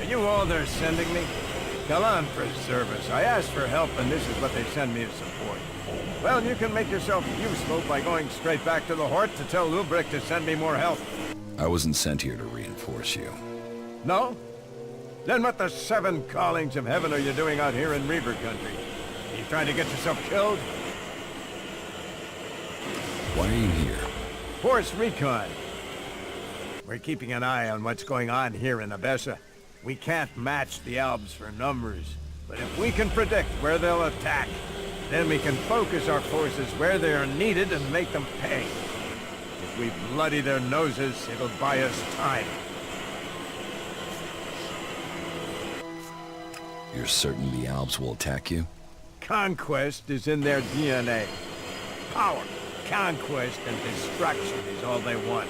Are you all they're sending me? Kallax preserve us. I asked for help, and this is what they send me as support. Well, you can make yourself useful by going straight back to the Hort to tell Lubric to send me more help. I wasn't sent here to reinforce you. No? Then what the seven callings of heaven are you doing out here in Reaver country? You trying to get yourself killed? Why are you here? Force recon. We're keeping an eye on what's going on here in Abessa. We can't match the Albs for numbers, but if we can predict where they'll attack, then we can focus our forces where they are needed and make them pay. If we bloody their noses, it'll buy us time. You're certain the Albs will attack you? Conquest is in their DNA. Power, conquest, and destruction is all they want.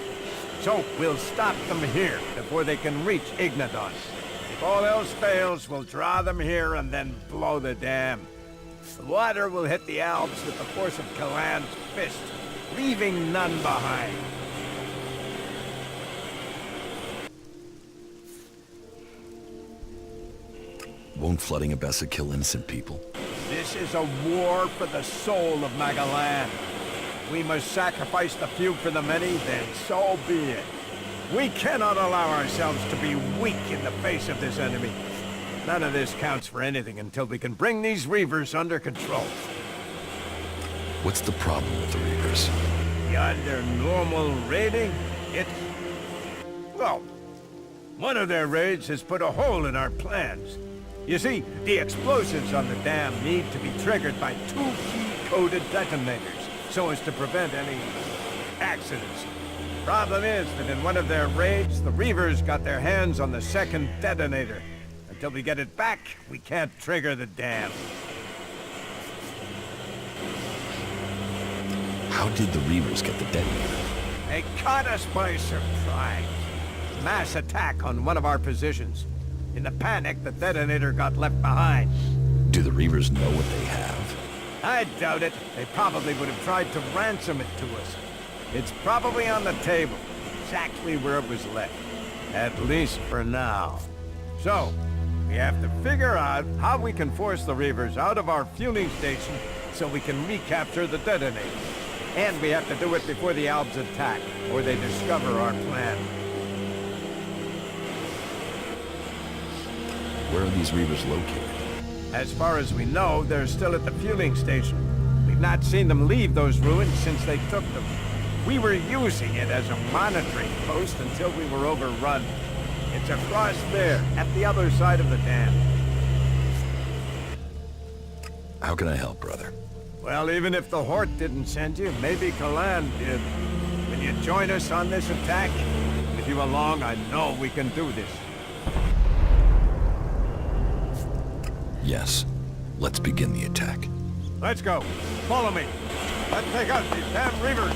So we'll stop them here before they can reach Ignadon. If all else fails, we'll draw them here and then blow the dam. The water will hit the Albs with the force of Kallax's fist, leaving none behind. Won't flooding Abessa kill innocent people? This is a war for the soul of Magalan. We must sacrifice the few for the many, then so be it. We cannot allow ourselves to be weak in the face of this enemy. None of this counts for anything until we can bring these Reavers under control. What's the problem with the Reavers? Beyond their normal raiding, it's... well, one of their raids has put a hole in our plans. You see, the explosives on the dam need to be triggered by 2 key-coded detonators, so as to prevent any accidents. Problem is that in one of their raids, the Reavers got their hands on the second detonator. Until we get it back, we can't trigger the dam. How did the Reavers get the detonator? They caught us by surprise. Mass attack on one of our positions. In the panic, the detonator got left behind. Do the Reavers know what they have? I doubt it. They probably would have tried to ransom it to us. It's probably on the table, exactly where it was left. At least for now. So, we have to figure out how we can force the Reavers out of our fueling station so we can recapture the detonator. And we have to do it before the Albs attack, or they discover our plan. Where are these Reavers located? As far as we know, they're still at the fueling station. We've not seen them leave those ruins since they took them. We were using it as a monitoring post until we were overrun. It's across there, at the other side of the dam. How can I help, brother? Well, even if the Hort didn't send you, maybe Kallax did. Will you join us on this attack? With you along, I know we can do this. Yes. Let's begin the attack. Let's go. Follow me. Let's take out these damn Reavers.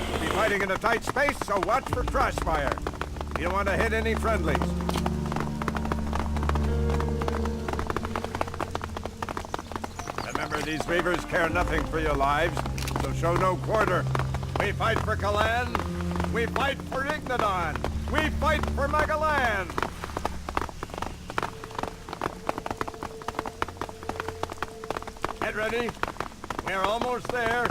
We'll be fighting in a tight space, so watch for crossfire. You don't want to hit any friendlies. Remember, these Reavers care nothing for your lives, so show no quarter. We fight for Kallax. We fight for Ignadon. We fight for Magalan. Get ready. We're almost there.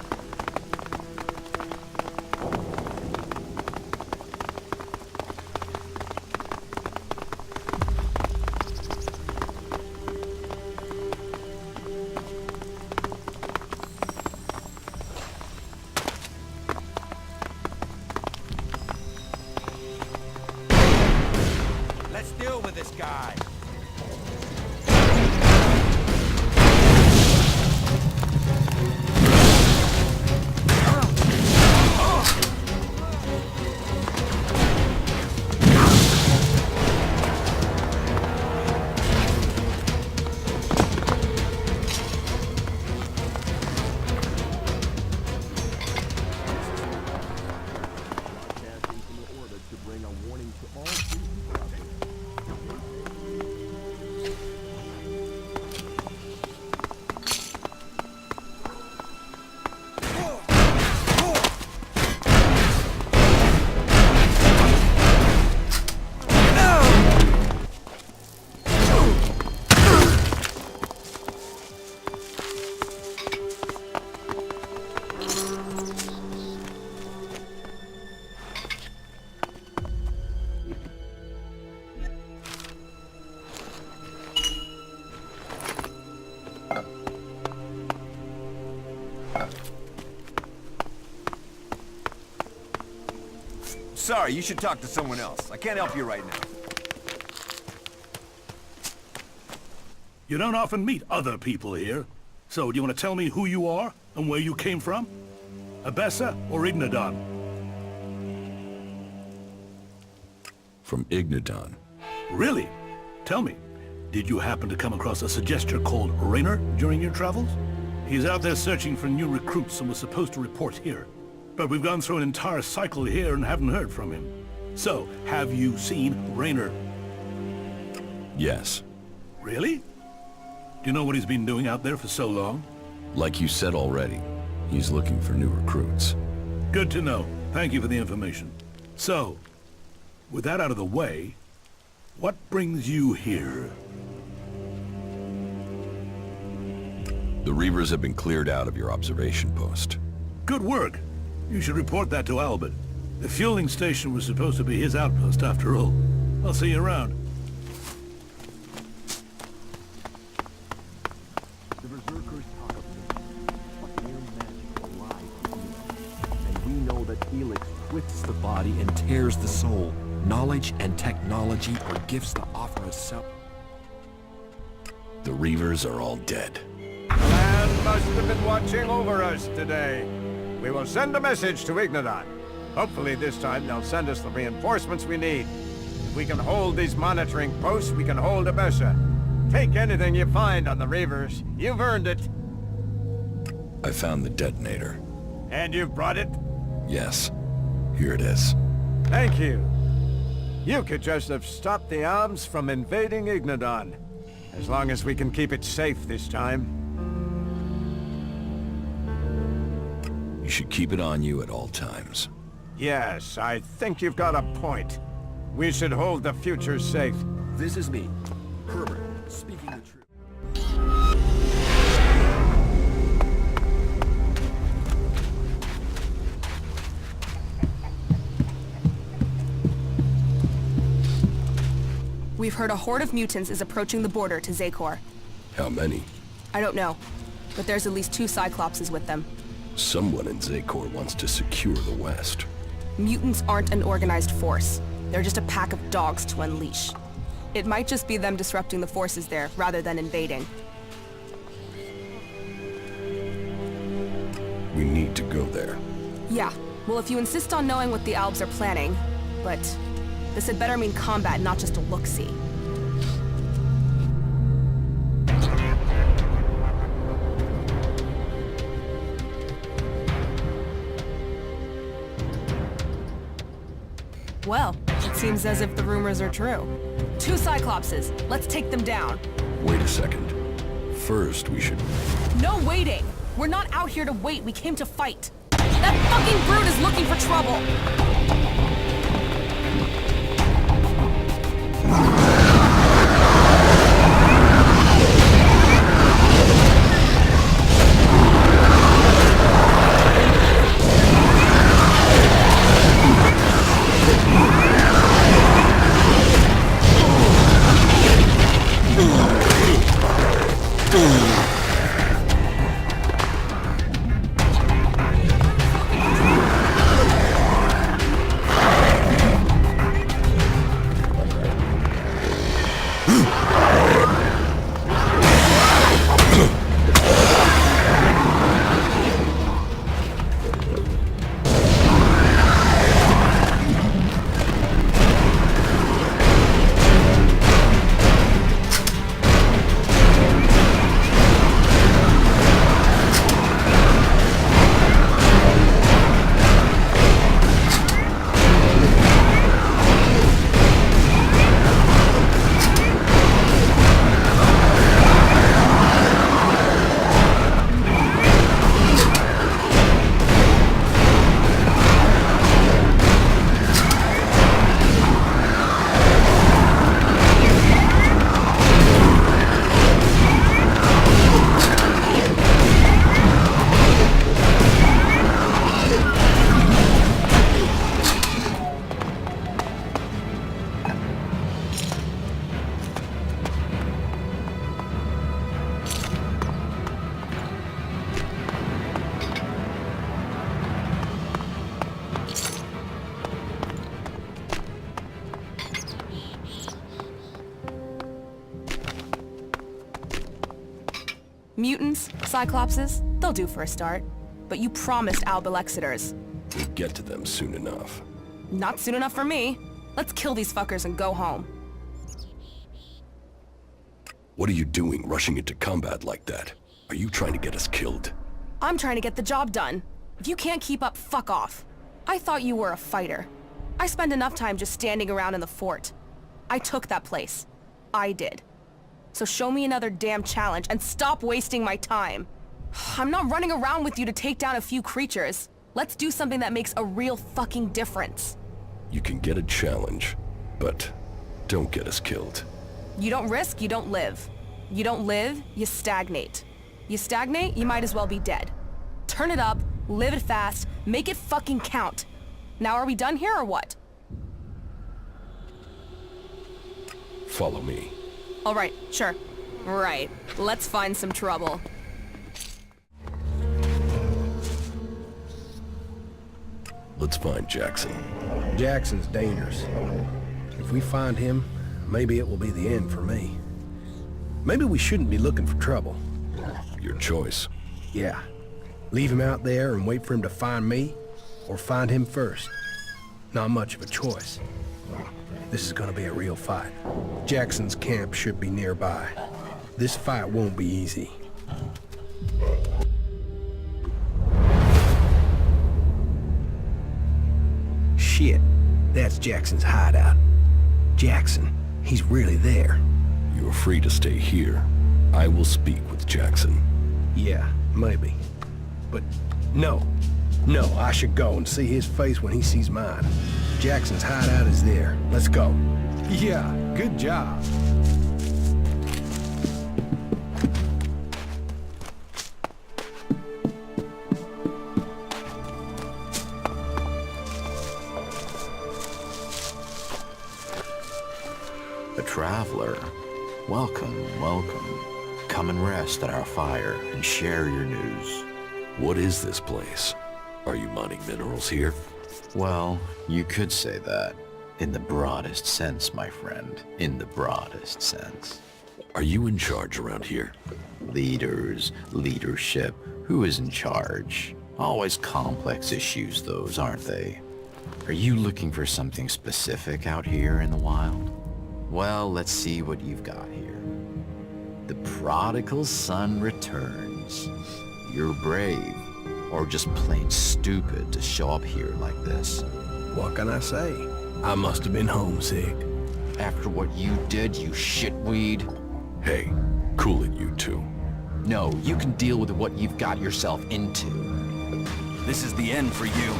Let's deal with this guy. sorry, you should talk to someone else. I can't help you right now. You don't often meet other people here. So, do you want to tell me who you are and where you came from? Abessa or Ignadon? From Ignadon. Really? Tell me, did you happen to come across a suggester called Raynor during your travels? He's out there searching for new recruits and was supposed to report here. But we've gone through an entire cycle here and haven't heard from him. So, have you seen Raynor? Yes. Really? Do you know what he's been doing out there for so long? Like you said already, he's looking for new recruits. Good to know. Thank you for the information. So, with that out of the way, what brings you here? The Reavers have been cleared out of your observation post. Good work. You should report that to Albert. The fueling station was supposed to be his outpost after all. I'll see you around. The Berserkers talk of mutants, but their magic lies in and we know that ELEX twists the body and tears the soul. Knowledge and technology are gifts to offer us self. The Reavers are all dead. Land must have been watching over us today. We will send a message to Ignadon. Hopefully this time they'll send us the reinforcements we need. If we can hold these monitoring posts, we can hold Abessa. Take anything you find on the Reavers. You've earned it. I found the detonator. And you've brought it? Yes. Here it is. Thank you. You could just have stopped the Albs from invading Ignadon. As long as we can keep it safe this time. You should keep it on you at all times. Yes, I think you've got a point. We should hold the future safe. This is me, Herbert, speaking the truth. We've heard a horde of mutants is approaching the border to Zakor. How many? I don't know, but there's at least 2 Cyclopses with them. Someone in Zakor wants to secure the West. Mutants aren't an organized force. They're just a pack of dogs to unleash. It might just be them disrupting the forces there, rather than invading. We need to go there. Yeah, well if you insist on knowing what the Albs are planning, but this had better mean combat, not just a look-see. Well, it seems as if the rumors are true. 2 Cyclopses. Let's take them down. Wait a second. First, we should... No waiting! We're not out here to wait, we came to fight. That fucking brute is looking for trouble! Mutants, Cyclopses, they'll do for a start. But you promised ELEXitors. We'll get to them soon enough. Not soon enough for me. Let's kill these fuckers and go home. What are you doing, rushing into combat like that? Are you trying to get us killed? I'm trying to get the job done. If you can't keep up, fuck off. I thought you were a fighter. I spend enough time just standing around in the fort. I took that place. I did. So show me another damn challenge and stop wasting my time. I'm not running around with you to take down a few creatures. Let's do something that makes a real fucking difference. You can get a challenge, but don't get us killed. You don't risk, you don't live. You don't live, you stagnate. You stagnate, you might as well be dead. Turn it up, live it fast, make it fucking count. Now are we done here or what? Follow me. All right, sure. Right, let's find some trouble. Let's find Jackson. Jackson's dangerous. If we find him, maybe it will be the end for me. Maybe we shouldn't be looking for trouble. Your choice. Yeah. Leave him out there and wait for him to find me, or find him first. Not much of a choice. This is gonna be a real fight. Jackson's camp should be nearby. This fight won't be easy. Shit, that's Jackson's hideout. Jackson, he's really there. You are free to stay here. I will speak with Jackson. Yeah, maybe. But no. No, I should go and see his face when he sees mine. Jackson's hideout is there. Let's go. Yeah, good job. A traveler. Welcome, welcome. Come and rest at our fire and share your news. What is this place? Are you mining minerals here? Well, you could say that. In the broadest sense, my friend. In the broadest sense. Are you in charge around here? Leaders, leadership, who is in charge? Always complex issues, those, aren't they? Are you looking for something specific out here in the wild? Well, let's see what you've got here. The prodigal son returns. You're brave, or just plain stupid to show up here like this. What can I say? I must have been homesick. After what you did, you shitweed? Hey, cool it, you two. No, you can deal with what you've got yourself into. This is the end for you.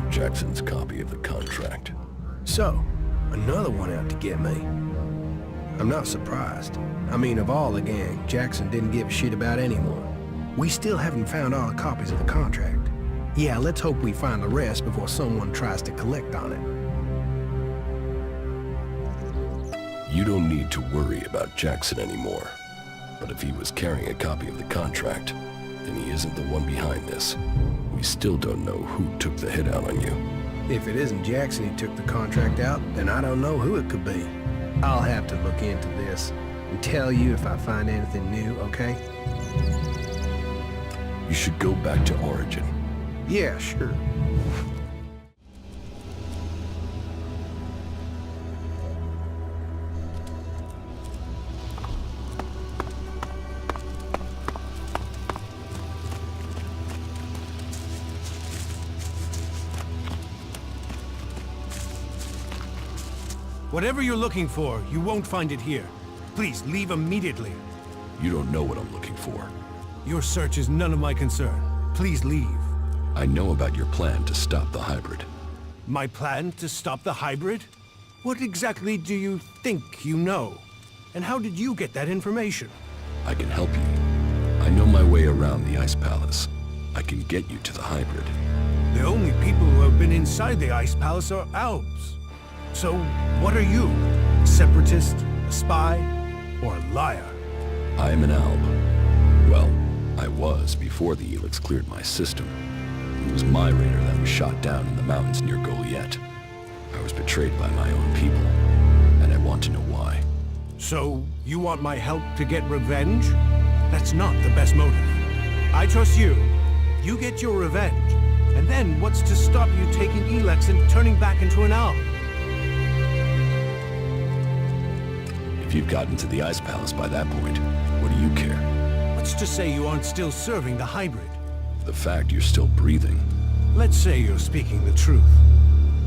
Jackson's copy of the contract. So, another one out to get me. I'm not surprised. I mean, of all the gang, Jackson didn't give a shit about anyone. We still haven't found all the copies of the contract. Yeah, let's hope we find the rest before someone tries to collect on it. You don't need to worry about Jackson anymore. But if he was carrying a copy of the contract, then he isn't the one behind this. We still don't know who took the hit out on you. If it isn't Jackson who took the contract out, then I don't know who it could be. I'll have to look into this and tell you if I find anything new, okay? You should go back to Origin. Yeah, sure. Whatever you're looking for, you won't find it here. Please, leave immediately. You don't know what I'm looking for. Your search is none of my concern. Please leave. I know about your plan to stop the hybrid. My plan to stop the hybrid? What exactly do you think you know? And how did you get that information? I can help you. I know my way around the Ice Palace. I can get you to the hybrid. The only people who have been inside the Ice Palace are Albs. So, what are you? A separatist? A spy? Or a liar? I am an Alb. Well, I was before the ELEX cleared my system. It was my raider that was shot down in the mountains near Goliath. I was betrayed by my own people, and I want to know why. So, you want my help to get revenge? That's not the best motive. I trust you. You get your revenge. And then what's to stop you taking ELEX and turning back into an Alb? If you've gotten to the Ice Palace by that point, what do you care? What's to say you aren't still serving the hybrid? The fact you're still breathing. Let's say you're speaking the truth.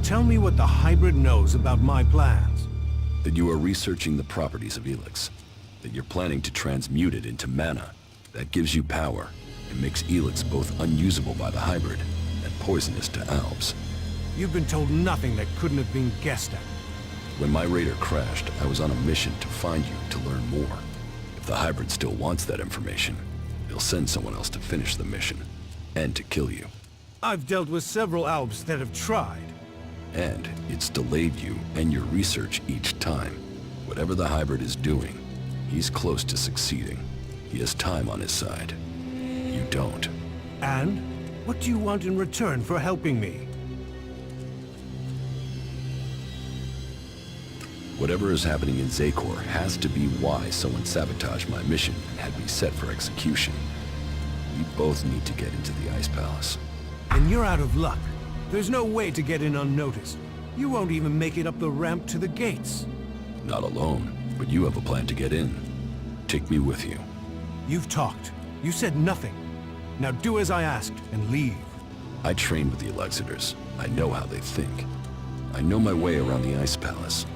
Tell me what the hybrid knows about my plans. That you are researching the properties of ELEX. That you're planning to transmute it into mana. That gives you power, and makes ELEX both unusable by the hybrid and poisonous to Albs. You've been told nothing that couldn't have been guessed at. When my raider crashed, I was on a mission to find you to learn more. If the hybrid still wants that information, they'll send someone else to finish the mission, and to kill you. I've dealt with several Albs that have tried. And it's delayed you and your research each time. Whatever the hybrid is doing, he's close to succeeding. He has time on his side. You don't. And? What do you want in return for helping me? Whatever is happening in Zakor has to be why someone sabotaged my mission and had me set for execution. We both need to get into the Ice Palace. Then you're out of luck. There's no way to get in unnoticed. You won't even make it up the ramp to the gates. Not alone, but you have a plan to get in. Take me with you. You've talked. You said nothing. Now do as I asked and leave. I trained with the Elexitors. I know how they think. I know my way around the Ice Palace.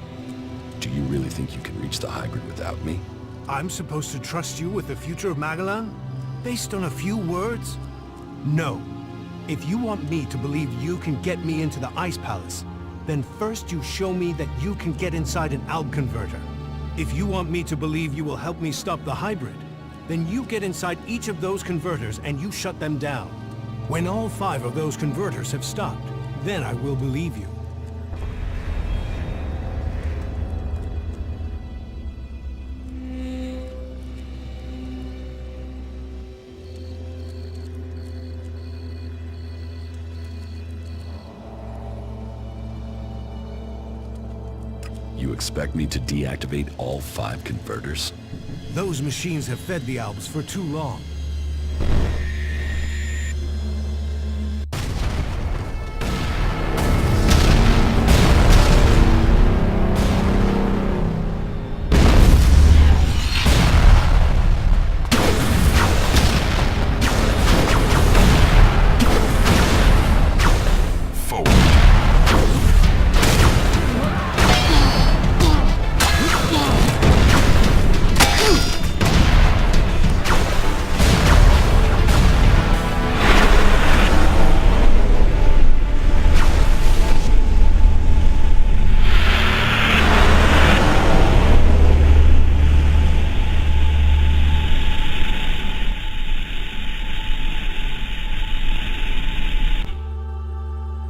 Do you really think you can reach the hybrid without me? I'm supposed to trust you with the future of Magalan? Based on a few words? No. If you want me to believe you can get me into the Ice Palace, then first you show me that you can get inside an Alb converter. If you want me to believe you will help me stop the hybrid, then you get inside each of those converters and you shut them down. When all 5 of those converters have stopped, then I will believe you. You expect me to deactivate all 5 converters? Those machines have fed the Albs for too long.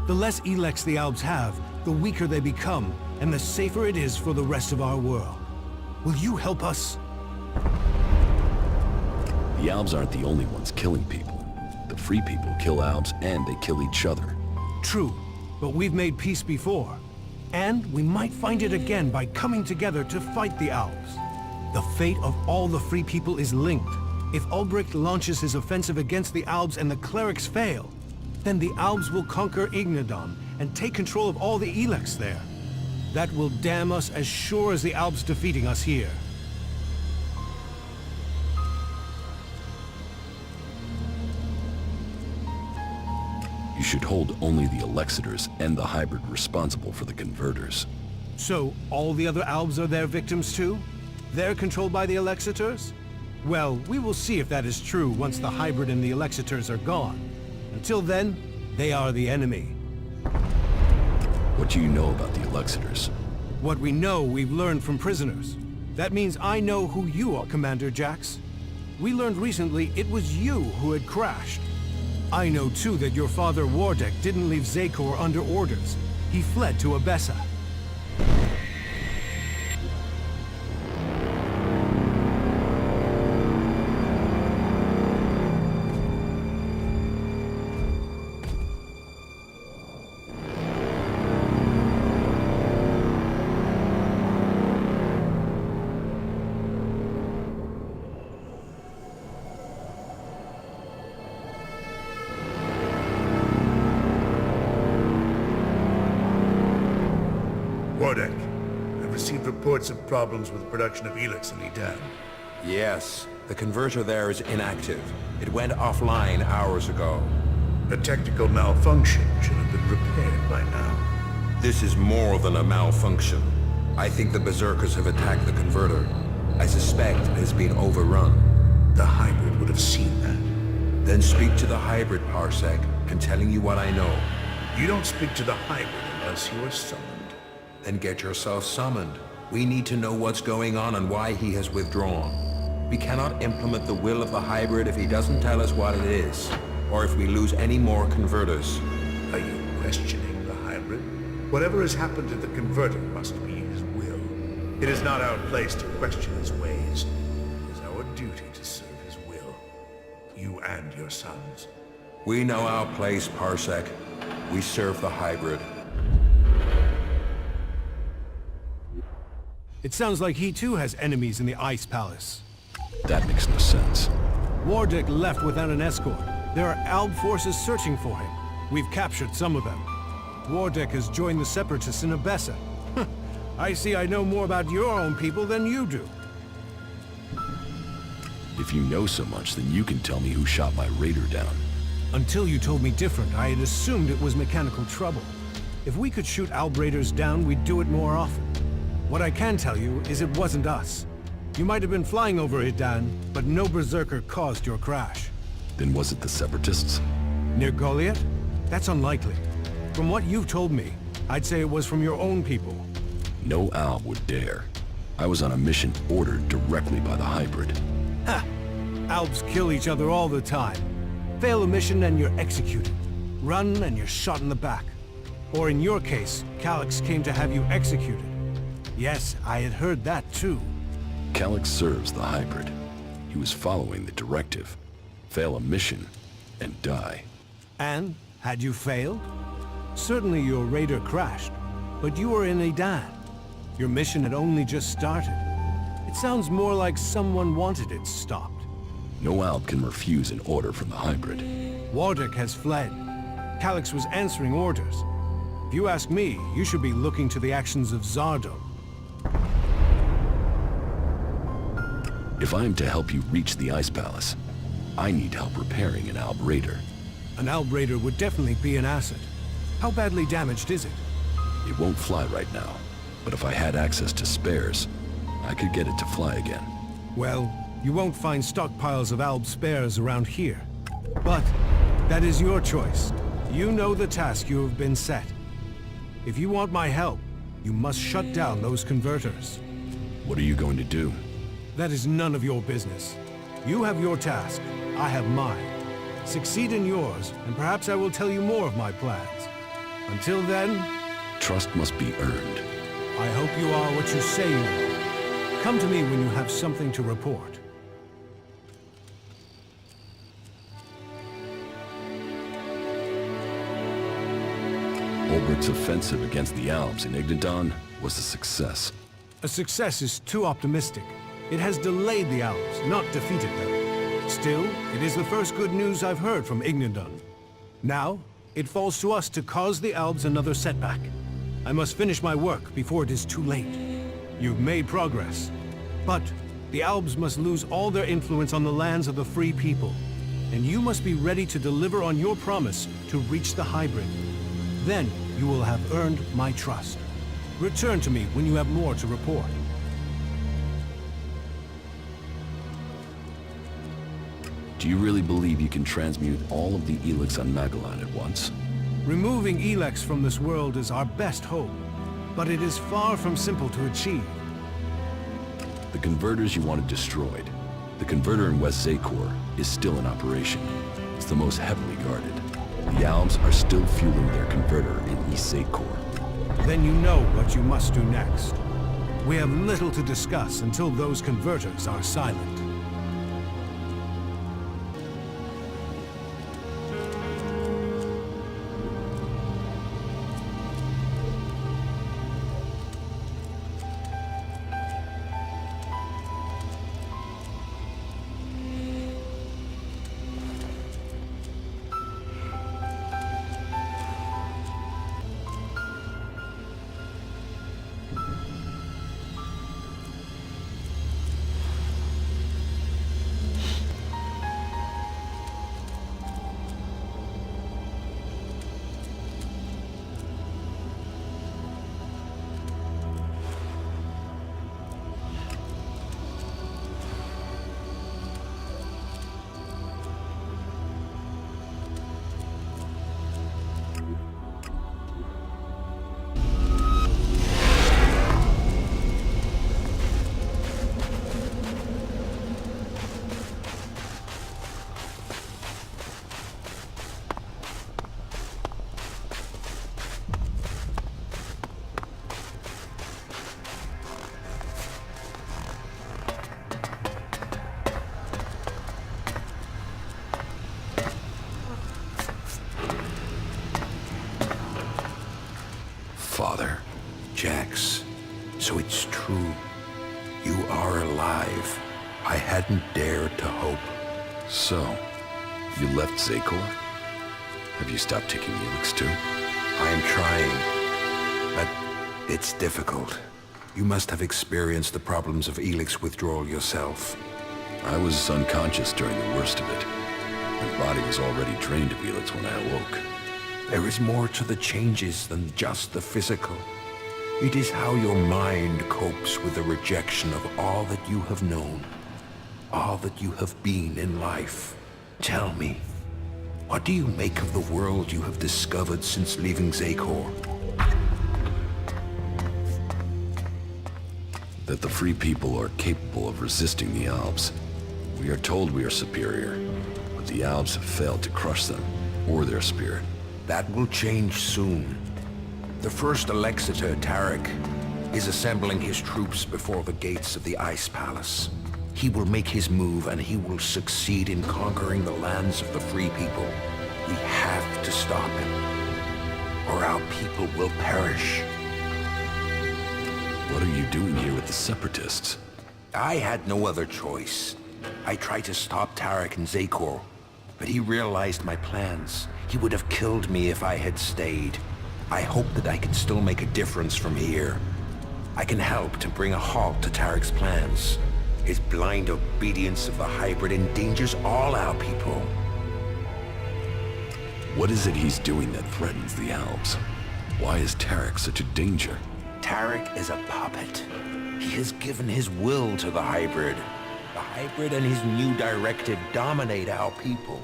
The less ELEX the Albs have, the weaker they become, and the safer it is for the rest of our world. Will you help us? The Albs aren't the only ones killing people. The free people kill Albs and they kill each other. True, but we've made peace before. And we might find it again by coming together to fight the Albs. The fate of all the free people is linked. If Ulbricht launches his offensive against the Albs and the Clerics fail, then the Albs will conquer Ignadon and take control of all the ELEX there. That will damn us as sure as the Albs defeating us here. You should hold only the Elexitors and the hybrid responsible for the converters. So, all the other Albs are their victims too? They're controlled by the Elexitors? Well, we will see if that is true once the hybrid and the Elexitors are gone. Until then, they are the enemy. What do you know about the Elexitors? What we know, we've learned from prisoners. That means I know who you are, Commander Jax. We learned recently it was you who had crashed. I know too that your father Wardek didn't leave Zakor under orders. He fled to Abessa. Wardek, I've received reports of problems with production of ELEX in Edan. Yes, the converter there is inactive. It went offline hours ago. A technical malfunction should have been repaired by now. This is more than a malfunction. I think the Berserkers have attacked the converter. I suspect it has been overrun. The hybrid would have seen that. Then speak to the hybrid, Parsec. I'm telling you what I know. You don't speak to the hybrid unless you are summoned. Then get yourself summoned. We need to know what's going on and why he has withdrawn. We cannot implement the will of the hybrid if he doesn't tell us what it is, or if we lose any more converters. Are you questioning the hybrid? Whatever has happened to the converter must be his will. It is not our place to question his ways. It is our duty to serve his will. You and your sons. We know our place, Parsec. We serve the hybrid. It sounds like he too has enemies in the Ice Palace. That makes no sense. Wardek left without an escort. There are Alb forces searching for him. We've captured some of them. Wardek has joined the Separatists in Abessa. I see I know more about your own people than you do. If you know so much, then you can tell me who shot my raider down. Until you told me different, I had assumed it was mechanical trouble. If we could shoot Alb raiders down, we'd do it more often. What I can tell you is it wasn't us. You might have been flying over Edan, but no Berserker caused your crash. Then was it the Separatists? Near Goliath? That's unlikely. From what you've told me, I'd say it was from your own people. No Alb would dare. I was on a mission ordered directly by the hybrid. Ha! Albs kill each other all the time. Fail a mission and you're executed. Run and you're shot in the back. Or in your case, Kallax came to have you executed. Yes, I had heard that too. Kallax serves the hybrid. He was following the directive. Fail a mission and die. And, had you failed? Certainly your raider crashed, but you were in Edan. Your mission had only just started. It sounds more like someone wanted it stopped. No Alb can refuse an order from the hybrid. Wardek has fled. Kallax was answering orders. If you ask me, you should be looking to the actions of Zardo. If I am to help you reach the Ice Palace, I need help repairing an Alb raider. An Alb raider would definitely be an asset. How badly damaged is it? It won't fly right now, but if I had access to spares, I could get it to fly again. Well, you won't find stockpiles of Alb spares around here. But that is your choice. You know the task you have been set. If you want my help, you must shut down those converters. What are you going to do? That is none of your business. You have your task, I have mine. Succeed in yours, and perhaps I will tell you more of my plans. Until then... Trust must be earned. I hope you are what you say you are. Come to me when you have something to report. Ulbricht's offensive against the Albs in Ignadon was a success. A success is too optimistic. It has delayed the Albs, not defeated them. Still, it is the first good news I've heard from Ignadon. Now, it falls to us to cause the Albs another setback. I must finish my work before it is too late. You've made progress. But the Albs must lose all their influence on the lands of the free people. And you must be ready to deliver on your promise to reach the hybrid. Then you will have earned my trust. Return to me when you have more to report. Do you really believe you can transmute all of the ELEX on Magellan at once? Removing ELEX from this world is our best hope, but it is far from simple to achieve. The converters you wanted destroyed, The converter in West Zakor is still in operation. It's the most heavily guarded. The Albs are still fueling their converter in East Zakor. Then you know what you must do next. We have little to discuss until those converters are silent. Father. Jax, so it's true. You are alive. I hadn't dared to hope. So, you left Zakor? Have you stopped taking ELEX too? I am trying, but it's difficult. You must have experienced the problems of ELEX withdrawal yourself. I was unconscious during the worst of it. My body was already drained of ELEX when I awoke. There is more to the changes than just the physical. It is how your mind copes with the rejection of all that you have known, all that you have been in life. Tell me, what do you make of the world you have discovered since leaving Zakor? That the free people are capable of resisting the Albs. We are told we are superior, but the Albs have failed to crush them, or their spirit. That will change soon. The first Alexitor, Cleric, is assembling his troops before the gates of the Ice Palace. He will make his move and he will succeed in conquering the lands of the free people. We have to stop him, or our people will perish. What are you doing here with the Separatists? I had no other choice. I tried to stop Cleric in Zakor, but he realized my plans. He would have killed me if I had stayed. I hope that I can still make a difference from here. I can help to bring a halt to Cleric's plans. His blind obedience of the hybrid endangers all our people. What is it he's doing that threatens the Albs? Why is Cleric such a danger? Cleric is a puppet. He has given his will to the hybrid. The hybrid and his new directive dominate our people.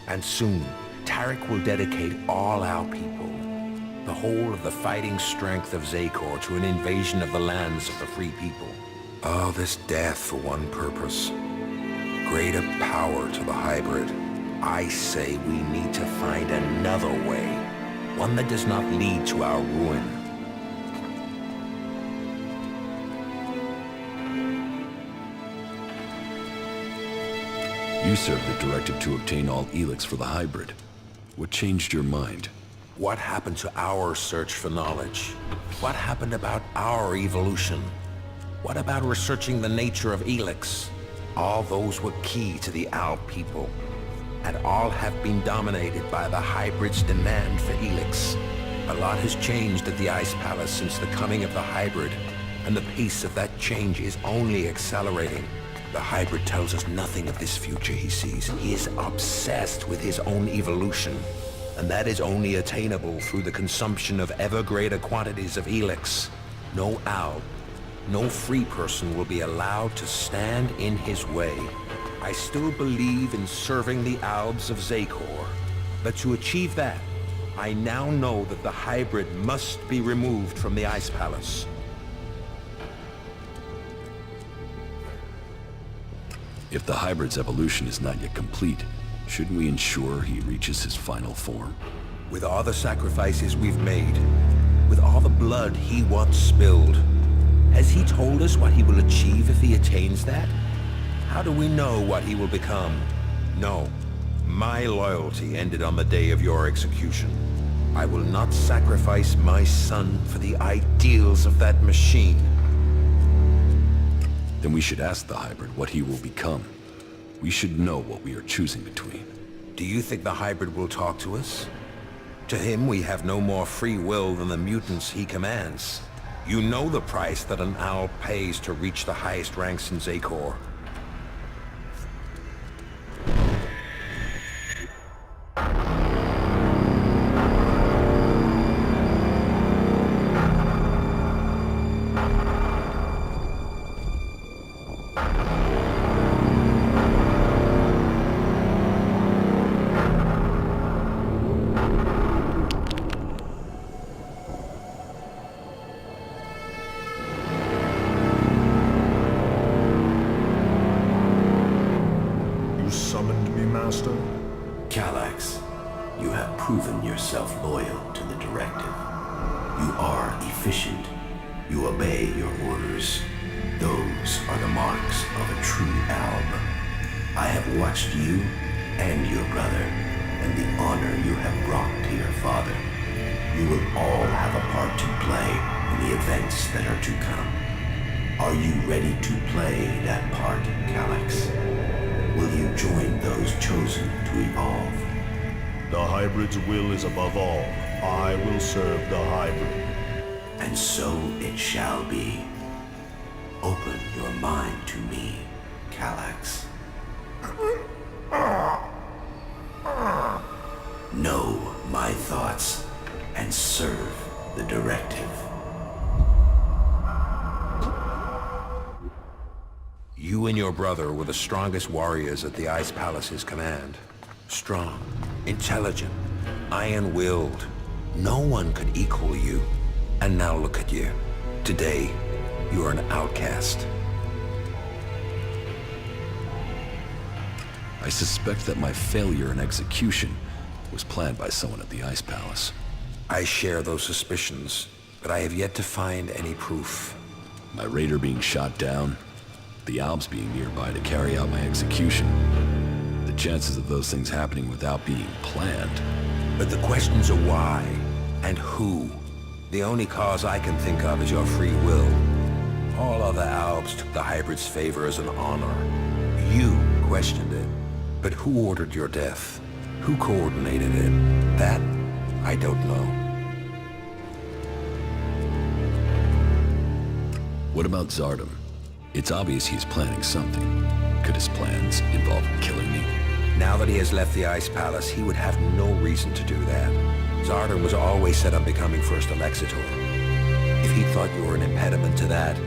And soon, Cleric will dedicate all our people, the whole of the fighting strength of Zakor, to an invasion of the lands of the free people. All this death for one purpose. Greater power to the hybrid. I say we need to find another way. One that does not lead to our ruin. You served the directive to obtain all ELEX for the hybrid. What changed your mind? What happened to our search for knowledge? What happened about our evolution? What about researching the nature of ELEX? All those were key to the Alb people, and all have been dominated by the hybrid's demand for ELEX. A lot has changed at the Ice Palace since the coming of the hybrid, and the pace of that change is only accelerating. The hybrid tells us nothing of this future he sees. He is obsessed with his own evolution, and that is only attainable through the consumption of ever greater quantities of ELEX. No Alb, no free person will be allowed to stand in his way. I still believe in serving the Albs of Zakor, but to achieve that, I now know that the hybrid must be removed from the Ice Palace. If the hybrid's evolution is not yet complete, shouldn't we ensure he reaches his final form? With all the sacrifices we've made, with all the blood he once spilled, has he told us what he will achieve if he attains that? How do we know what he will become? No. My loyalty ended on the day of your execution. I will not sacrifice my son for the ideals of that machine. Then we should ask the hybrid what he will become. We should know what we are choosing between. Do you think the hybrid will talk to us? To him, we have no more free will than the mutants he commands. You know the price that an owl pays to reach the highest ranks in Zakor. Kallax, you have proven yourself loyal to the directive. You are efficient. You obey your orders. Those are the marks of a true Alb. I have watched you and your brother, and the honor you have brought to your father. You will all have a part to play in the events that are to come. Are you ready to play that part, Kallax? Will you join those chosen to evolve? The hybrid's will is above all. I will serve the hybrid. And so it shall be. Open your mind to me, Kallax. Know my thoughts and serve the directive. You and your brother were the strongest warriors at the Ice Palace's command. Strong, intelligent, iron-willed. No one could equal you. And now look at you. Today, you are an outcast. I suspect that my failure in execution was planned by someone at the Ice Palace. I share those suspicions, but I have yet to find any proof. My raider being shot down, the Albs being nearby to carry out my execution. The chances of those things happening without being planned. But the questions are why and who. The only cause I can think of is your free will. All other Albs took the hybrid's favor as an honor. You questioned it. But who ordered your death? Who coordinated it? That, I don't know. What about Zardom? It's obvious he's planning something. Could his plans involve killing me? Now that he has left the Ice Palace, he would have no reason to do that. Zardom was always set on becoming First Elexitor. If he thought you were an impediment to that,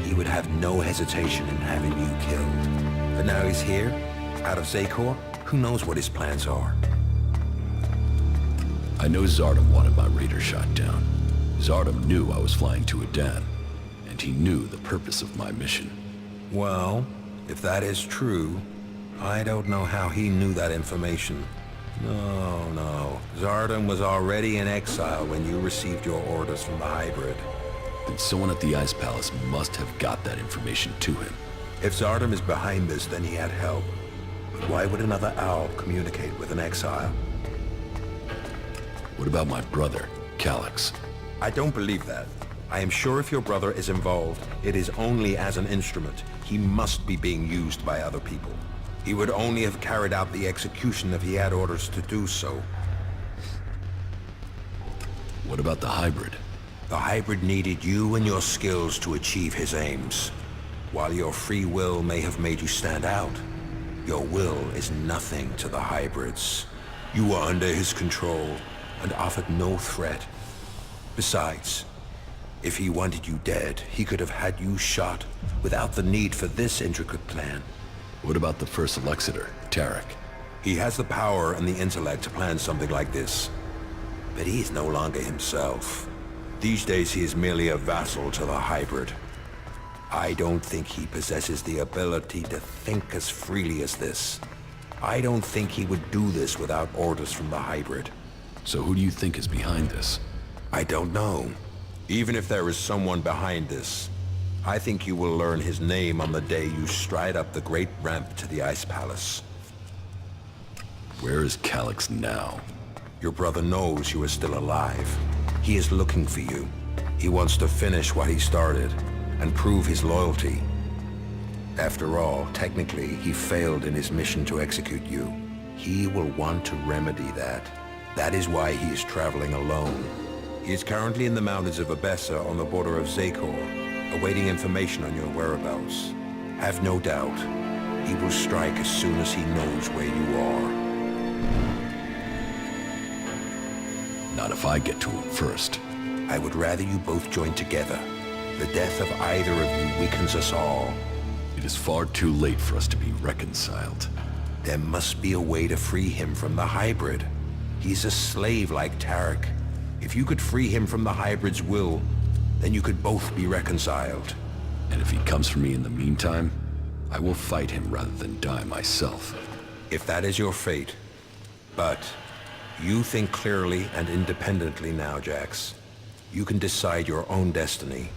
he would have no hesitation in having you killed. But now he's here, out of Zakor, who knows what his plans are? I know Zardom wanted my raider shot down. Zardom knew I was flying to Adan, and he knew the purpose of my mission. Well, if that is true, I don't know how he knew that information. No. Zardom was already in exile when you received your orders from the hybrid. Then someone at the Ice Palace must have got that information to him. If Zardom is behind this, then he had help. But why would another owl communicate with an exile? What about my brother, Kallax? I don't believe that. I am sure if your brother is involved, it is only as an instrument. He must be being used by other people. He would only have carried out the execution if he had orders to do so. What about the hybrid? The hybrid needed you and your skills to achieve his aims. While your free will may have made you stand out, your will is nothing to the hybrids. You were under his control and offered no threat. Besides, if he wanted you dead, he could have had you shot without the need for this intricate plan. What about the First Elexitor, Cleric? He has the power and the intellect to plan something like this. But he is no longer himself. These days he is merely a vassal to the hybrid. I don't think he possesses the ability to think as freely as this. I don't think he would do this without orders from the hybrid. So who do you think is behind this? I don't know. Even if there is someone behind this, I think you will learn his name on the day you stride up the great ramp to the Ice Palace. Where is Kallax now? Your brother knows you are still alive. He is looking for you. He wants to finish what he started and prove his loyalty. After all, technically, he failed in his mission to execute you. He will want to remedy that. That is why he is traveling alone. He is currently in the mountains of Abessa on the border of Zakor, awaiting information on your whereabouts. Have no doubt, he will strike as soon as he knows where you are. Not if I get to him first. I would rather you both join together. The death of either of you weakens us all. It is far too late for us to be reconciled. There must be a way to free him from the hybrid. He's a slave like Tarek. If you could free him from the hybrid's will, then you could both be reconciled. And if he comes for me in the meantime, I will fight him rather than die myself. If that is your fate. But you think clearly and independently now, Jax. You can decide your own destiny.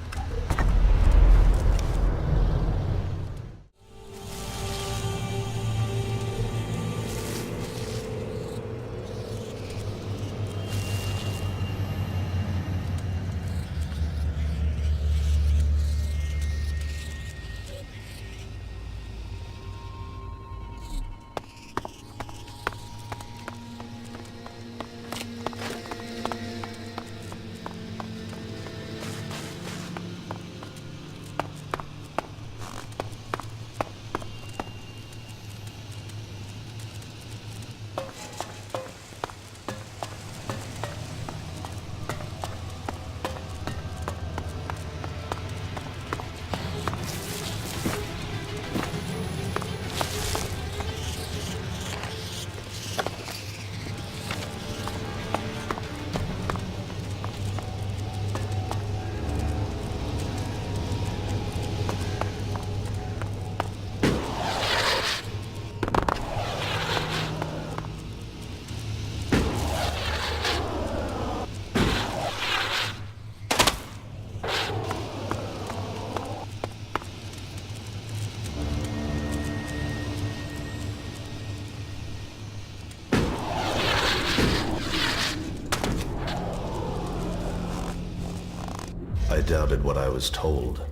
I doubted what I was told,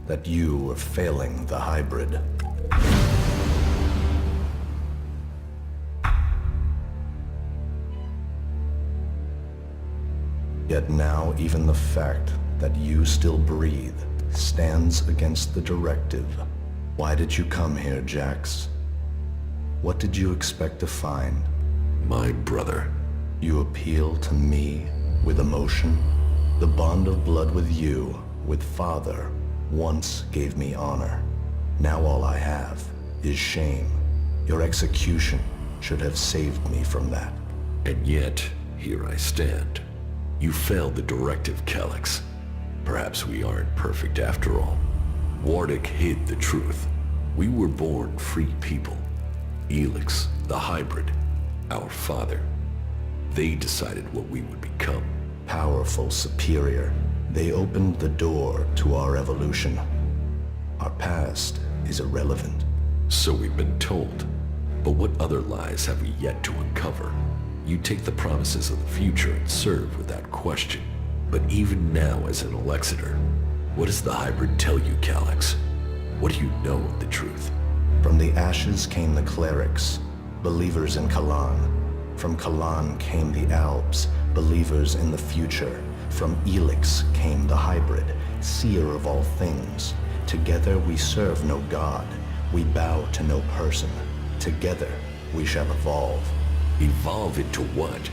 that you were failing the hybrid. Yet now even the fact that you still breathe stands against the directive. Why did you come here, Jax? What did you expect to find? My brother. You appeal to me with emotion? The bond of blood with you, with Father, once gave me honor. Now all I have is shame. Your execution should have saved me from that. And yet, here I stand. You failed the directive, Kallax. Perhaps we aren't perfect after all. Wardic hid the truth. We were born free people. ELEX, the hybrid, our father. They decided what we would become. Powerful, superior. They opened the door to our evolution. Our past is irrelevant. So we've been told. But what other lies have we yet to uncover? You take the promises of the future and serve with that question. But even now as an Elexiter, what does the hybrid tell you, Kallax? What do you know of the truth? From the ashes came the Clerics, believers in Kalan. From Kalan came the Albs, believers in the future. From ELEX came the hybrid, seer of all things. Together we serve no god. We bow to no person. Together we shall evolve. Evolve into what?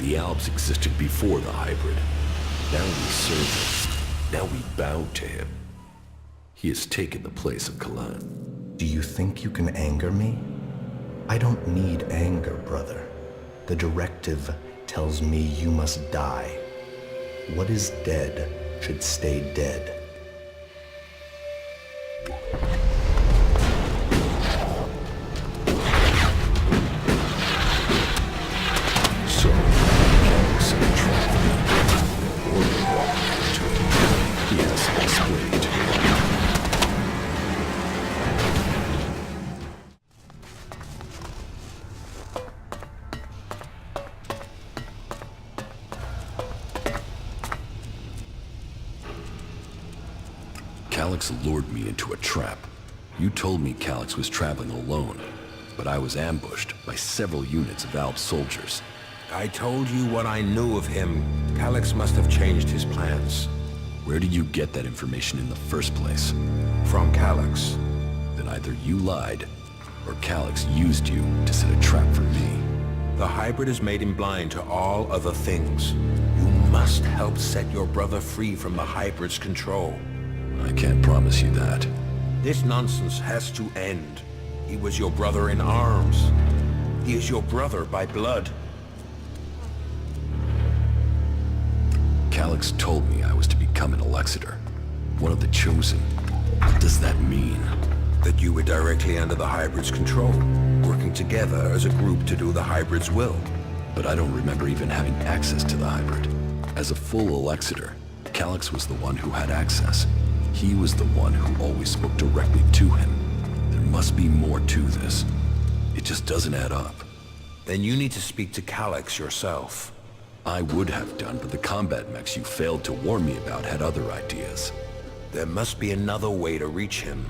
The Albs existed before the hybrid. Now we serve him. Now we bow to him. He has taken the place of Kalan. Do you think you can anger me? I don't need anger, brother. The directive tells me you must die. What is dead should stay dead. Kallax lured me into a trap. You told me Kallax was traveling alone, but I was ambushed by several units of Albs soldiers. I told you what I knew of him. Kallax must have changed his plans. Where did you get that information in the first place? From Kallax. Then either you lied, or Kallax used you to set a trap for me. The hybrid has made him blind to all other things. You must help set your brother free from the hybrid's control. I can't promise you that. This nonsense has to end. He was your brother in arms. He is your brother by blood. Kallax told me I was to become an Elexiter, one of the Chosen. What does that mean? That you were directly under the hybrid's control, working together as a group to do the hybrid's will. But I don't remember even having access to the hybrid. As a full Elexiter, Kallax was the one who had access. He was the one who always spoke directly to him. There must be more to this. It just doesn't add up. Then you need to speak to Kallax yourself. I would have done, but the combat mechs you failed to warn me about had other ideas. There must be another way to reach him.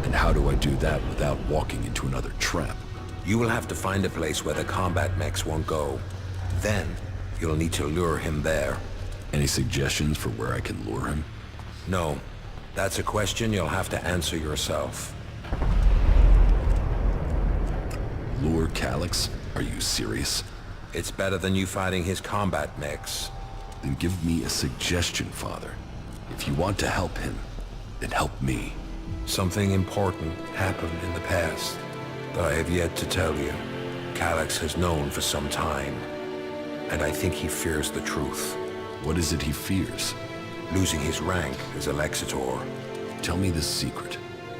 And how do I do that without walking into another trap? You will have to find a place where the combat mechs won't go. Then, you'll need to lure him there. Any suggestions for where I can lure him? No. That's a question you'll have to answer yourself. Lure Kallax? Are you serious? It's better than you fighting his combat mechs. Then give me a suggestion, Father. If you want to help him, then help me. Something important happened in the past that I have yet to tell you. Kallax has known for some time, and I think he fears the truth. What is it he fears? Losing his rank as Elexitor. Tell me the secret.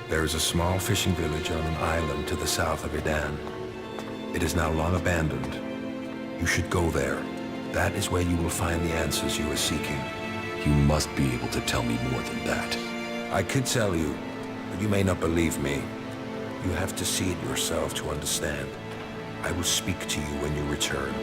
There is a small fishing village on an island to the south of Idan. It is now long abandoned. You should go there. That is where you will find the answers you are seeking. You must be able to tell me more than that. I could tell you, but you may not believe me. You have to see it yourself to understand. I will speak to you when you return.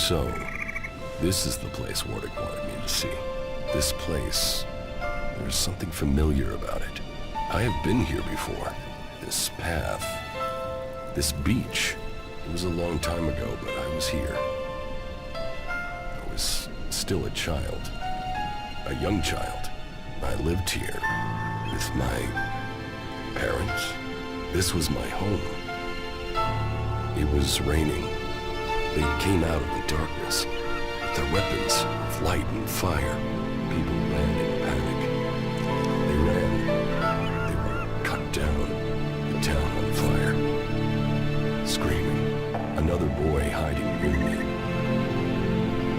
So, this is the place Warwick wanted me to see. This place, there's something familiar about it. I have been here before. This path, this beach. It was a long time ago, but I was here. I was still a child, a young child. I lived here with my parents. This was my home. It was raining. They came out of the darkness with their weapons of light and fire. People ran in panic. They ran. They were cut down. The town on fire. Screaming. Another boy hiding near me.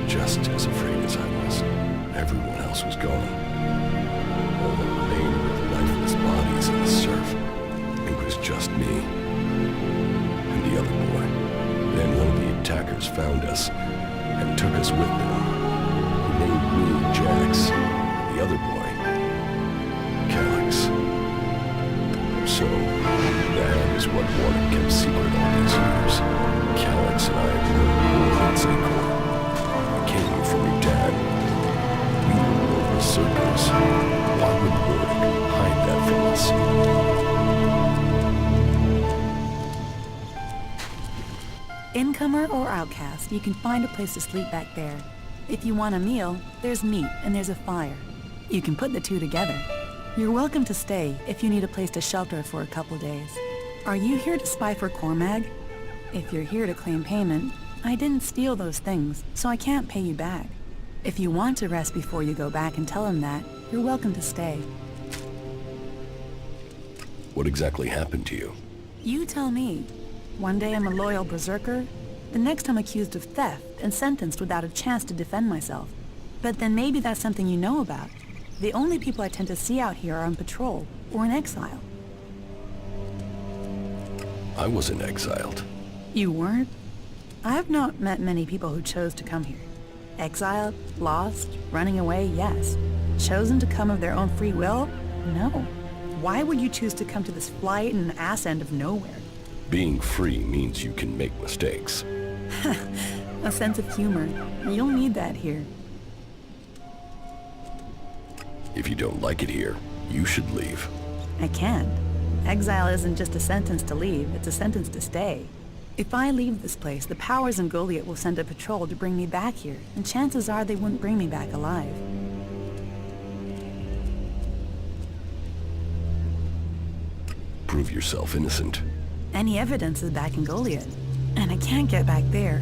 Just as afraid as I was. Everyone else was gone. All that remained were the lifeless bodies in the surf. It was just me and the other boy. Then one of the attackers found us and took us with them. He named me Jax, and the other boy, Kallax. So, that is what Walter kept secret all these years. Kallax and I were both in Zacor. We came from your dad. We were berserkers. Why would Warwick hide that from us? Incomer or outcast, you can find a place to sleep back there. If you want a meal, there's meat and there's a fire. You can put the two together. You're welcome to stay if you need a place to shelter for a couple days. Are you here to spy for Cormag? If you're here to claim payment, I didn't steal those things, so I can't pay you back. If you want to rest before you go back and tell him that, you're welcome to stay. What exactly happened to you? You tell me. One day I'm a loyal berserker, the next I'm accused of theft and sentenced without a chance to defend myself. But then maybe that's something you know about. The only people I tend to see out here are on patrol or in exile. I wasn't exiled. You weren't? I have not met many people who chose to come here. Exiled, lost, running away, yes. Chosen to come of their own free will? No. Why would you choose to come to this flight and ass end of nowhere? Being free means you can make mistakes. A sense of humor. You'll need that here. If you don't like it here, you should leave. I can't. Exile isn't just a sentence to leave, it's a sentence to stay. If I leave this place, the powers in Goliath will send a patrol to bring me back here, and chances are they wouldn't bring me back alive. Prove yourself innocent. Any evidence is back in Goliath, and I can't get back there.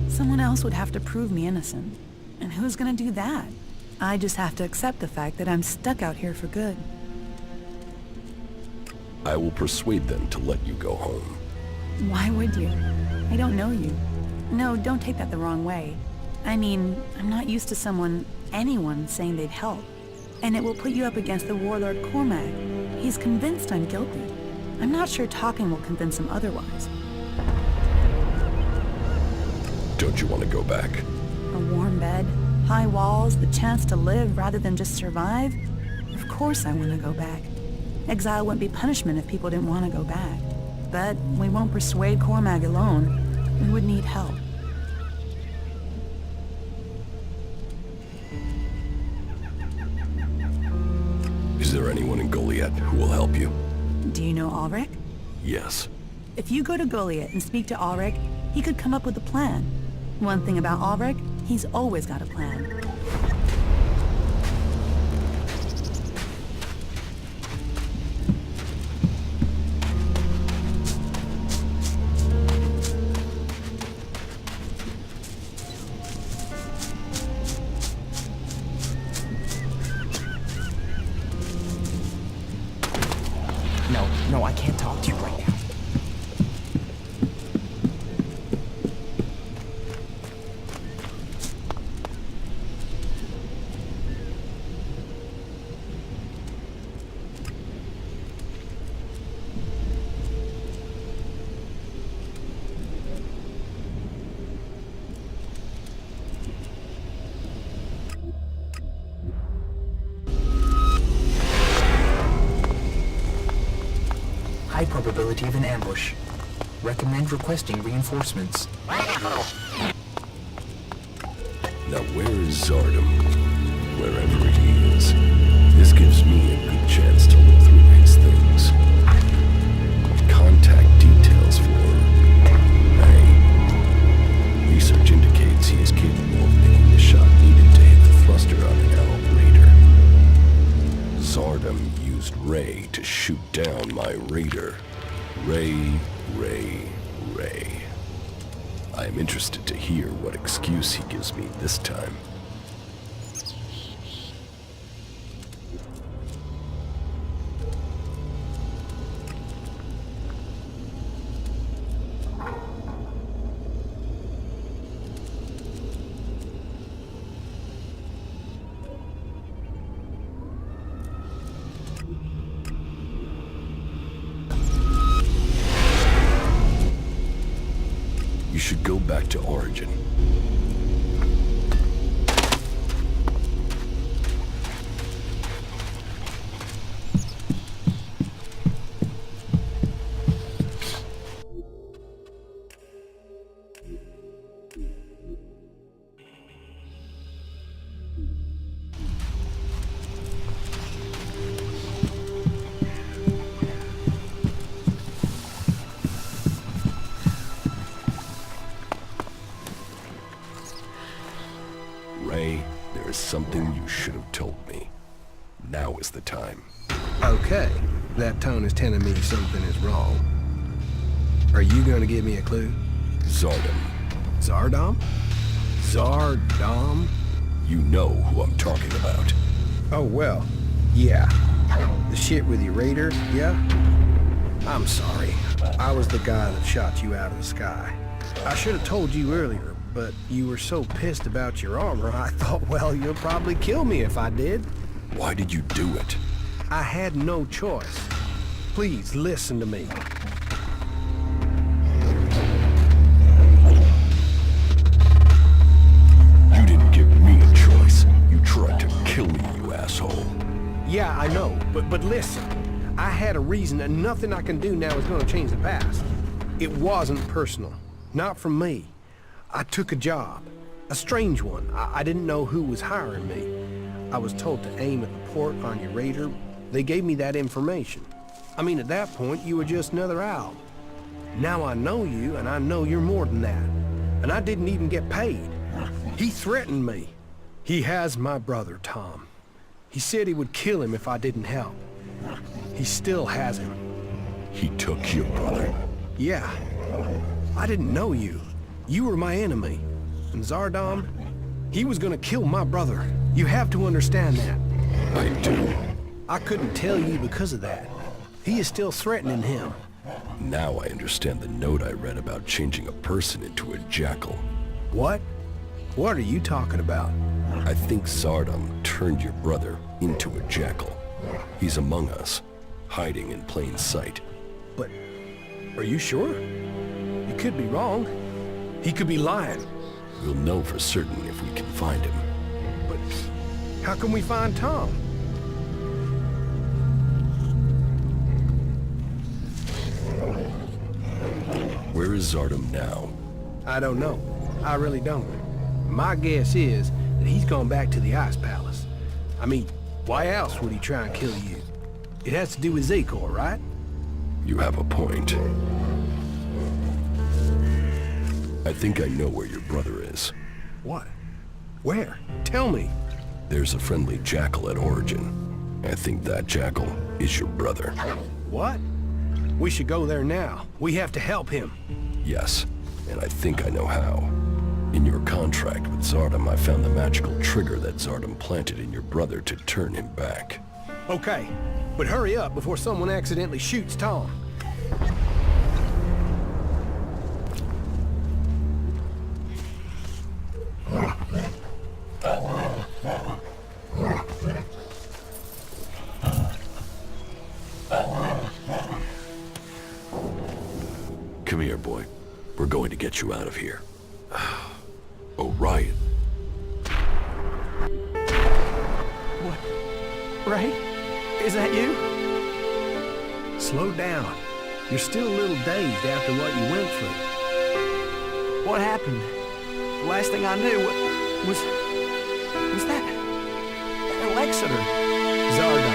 Someone else would have to prove me innocent. And who's gonna do that? I just have to accept the fact that I'm stuck out here for good. I will persuade them to let you go home. Why would you? I don't know you. No, don't take that the wrong way. I mean, I'm not used to anyone saying they'd help. And it will put you up against the warlord Cormag. He's convinced I'm guilty. I'm not sure talking will convince him otherwise. Don't you want to go back? A warm bed, high walls, the chance to live rather than just survive? Of course I want to go back. Exile wouldn't be punishment if people didn't want to go back. But we won't persuade Cormag alone. We would need help. Is there anyone in Goliath who will help you? Do you know Ulrich? Yes. If you go to Goliath and speak to Ulrich, he could come up with a plan. One thing about Ulrich, he's always got a plan. No, I can't talk to you right now. High probability of an ambush. Recommend requesting reinforcements. Now where is Zardom? Wherever he is. This gives me a good chance to look through his things. Contact details for Ray. Research indicates he is capable of making the shot needed to hit the thruster on the Alb Raider. Zardom used Ray to shoot down my Raider. Ray. I am interested to hear what excuse he gives me this time. You should go back to Origin. There is something you should have told me. Now is the time. Okay, that tone is telling me something is wrong. Are you going to give me a clue? Zardom. Zardom? Zardom? You know who I'm talking about. Oh, well, yeah. The shit with your raider, yeah? I'm sorry. I was the guy that shot you out of the sky. I should have told you earlier, but you were so pissed about your armor, I thought, well, you'll probably kill me if I did. Why did you do it? I had no choice. Please, listen to me. You didn't give me a choice. You tried to kill me, you asshole. Yeah, I know, but listen. I had a reason, and nothing I can do now is going to change the past. It wasn't personal. Not from me. I took a job. A strange one. I didn't know who was hiring me. I was told to aim at the port on your raider. They gave me that information. I mean, at that point, you were just another Albs. Now I know you, and I know you're more than that. And I didn't even get paid. He threatened me. He has my brother, Tom. He said he would kill him if I didn't help. He still has him. He took your brother? Yeah. I didn't know you. You were my enemy. And Zardom, he was gonna kill my brother. You have to understand that. I do. I couldn't tell you because of that. He is still threatening him. Now I understand the note I read about changing a person into a jackal. What? What are you talking about? I think Zardom turned your brother into a jackal. He's among us, hiding in plain sight. But are you sure? You could be wrong. He could be lying. We'll know for certain if we can find him. But how can we find Tom? Where is Zardom now? I don't know. I really don't. My guess is that he's gone back to the Ice Palace. I mean, why else would he try and kill you? It has to do with Zakor, right? You have a point. I think I know where your brother is. What? Where? Tell me. There's a friendly jackal at Origin. I think that jackal is your brother. What? We should go there now. We have to help him. Yes, and I think I know how. In your contract with Zardom, I found the magical trigger that Zardom planted in your brother to turn him back. Okay, but hurry up before someone accidentally shoots Tom. Come here, boy. We're going to get you out of here. Oh, Ryan. What? Ray? Is that you? Slow down. You're still a little dazed after what you went through. What happened? The last thing I knew was that Alexander. Zardom.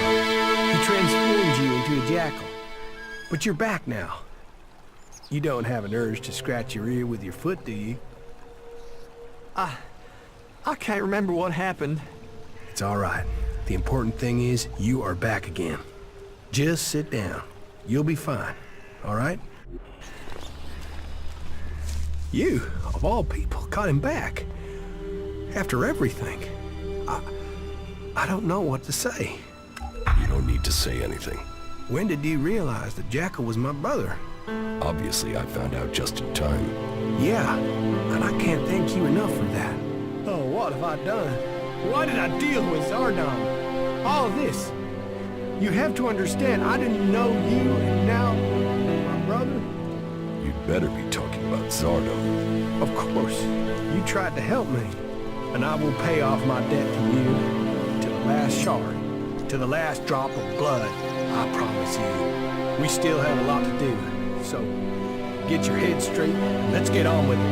He transformed you into a jackal. But you're back now. You don't have an urge to scratch your ear with your foot, do you? I can't remember what happened. It's all right. The important thing is you are back again. Just sit down. You'll be fine. All right? You, of all people, got him back. After everything. I don't know what to say. You don't need to say anything. When did you realize that Jackal was my brother? Obviously, I found out just in time. Yeah, and I can't thank you enough for that. Oh, what have I done? Why did I deal with Zardom? All of this. You have to understand, I didn't know you, and now my brother. You'd better be talking about Zardom. Of course. You tried to help me. And I will pay off my debt to you, to the last shard, to the last drop of blood, I promise you. We still have a lot to do, so get your head straight and let's get on with it.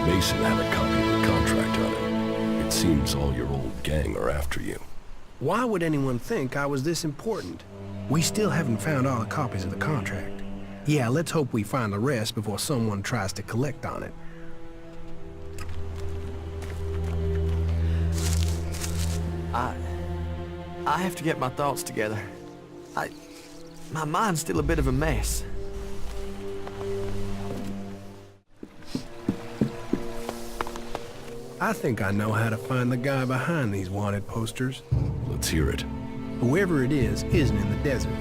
Mason had a copy of the contract on him. It seems all your old gang are after you. Why would anyone think I was this important? We still haven't found all the copies of the contract. Yeah, let's hope we find the rest before someone tries to collect on it. I have to get my thoughts together. My mind's still a bit of a mess. I think I know how to find the guy behind these wanted posters. Let's hear it. Whoever it is isn't in the desert.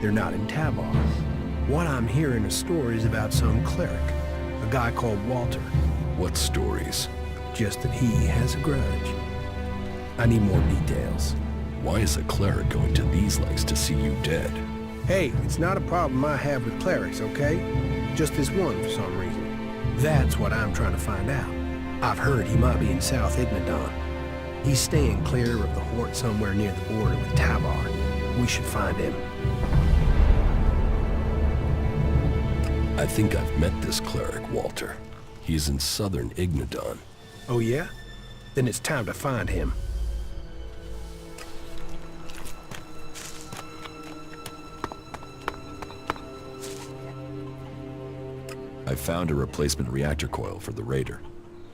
They're not in Tabar. What I'm hearing are stories about some cleric, a guy called Walter. What stories? Just that he has a grudge. I need more details. Why is a cleric going to these lengths to see you dead? Hey, it's not a problem I have with clerics, okay? Just this one for some reason. That's what I'm trying to find out. I've heard he might be in South Ignadon. He's staying clear of the Hort somewhere near the border with Tabar. We should find him. I think I've met this cleric, Walter. He's in southern Ignadon. Oh yeah? Then it's time to find him. I found a replacement reactor coil for the Raider.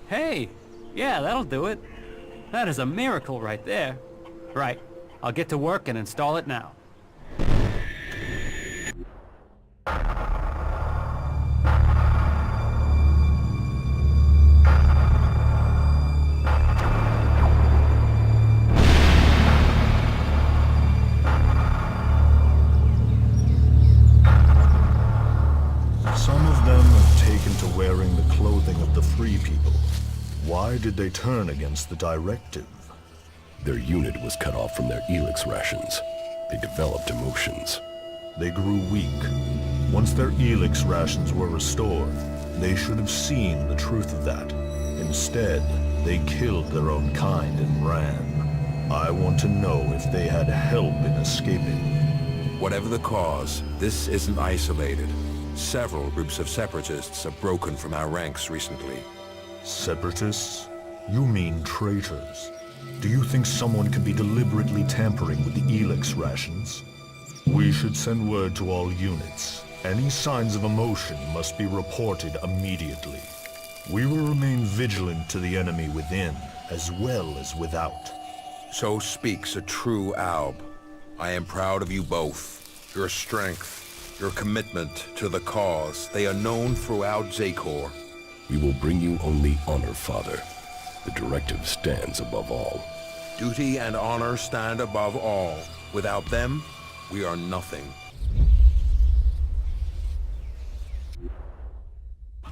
Hey! Yeah, that'll do it. That is a miracle right there. Right. I'll get to work and install it now. Some of them have taken to wearing the clothing of the free people. Why did they turn against the directive? Their unit was cut off from their ELEX rations. They developed emotions. They grew weak. Once their ELEX rations were restored, they should have seen the truth of that. Instead, they killed their own kind and ran. I want to know if they had help in escaping. Whatever the cause, this isn't isolated. Several groups of separatists have broken from our ranks recently. Separatists? You mean traitors. Do you think someone could be deliberately tampering with the ELEX rations? We should send word to all units. Any signs of emotion must be reported immediately. We will remain vigilant to the enemy within, as well as without. So speaks a true Alb. I am proud of you both. Your strength, your commitment to the cause. They are known throughout Zakor. We will bring you only honor, Father. The directive stands above all. Duty and honor stand above all. Without them, we are nothing.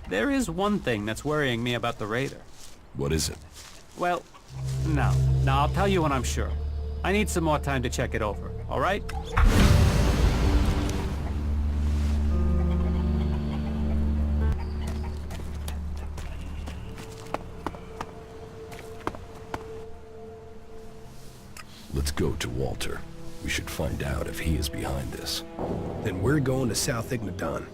There is one thing that's worrying me about the Raider. What is it? Well, no, I'll tell you when I'm sure. I need some more time to check it over, all right? Let's go to Walter. We should find out if he is behind this. Then we're going to South Ignadon.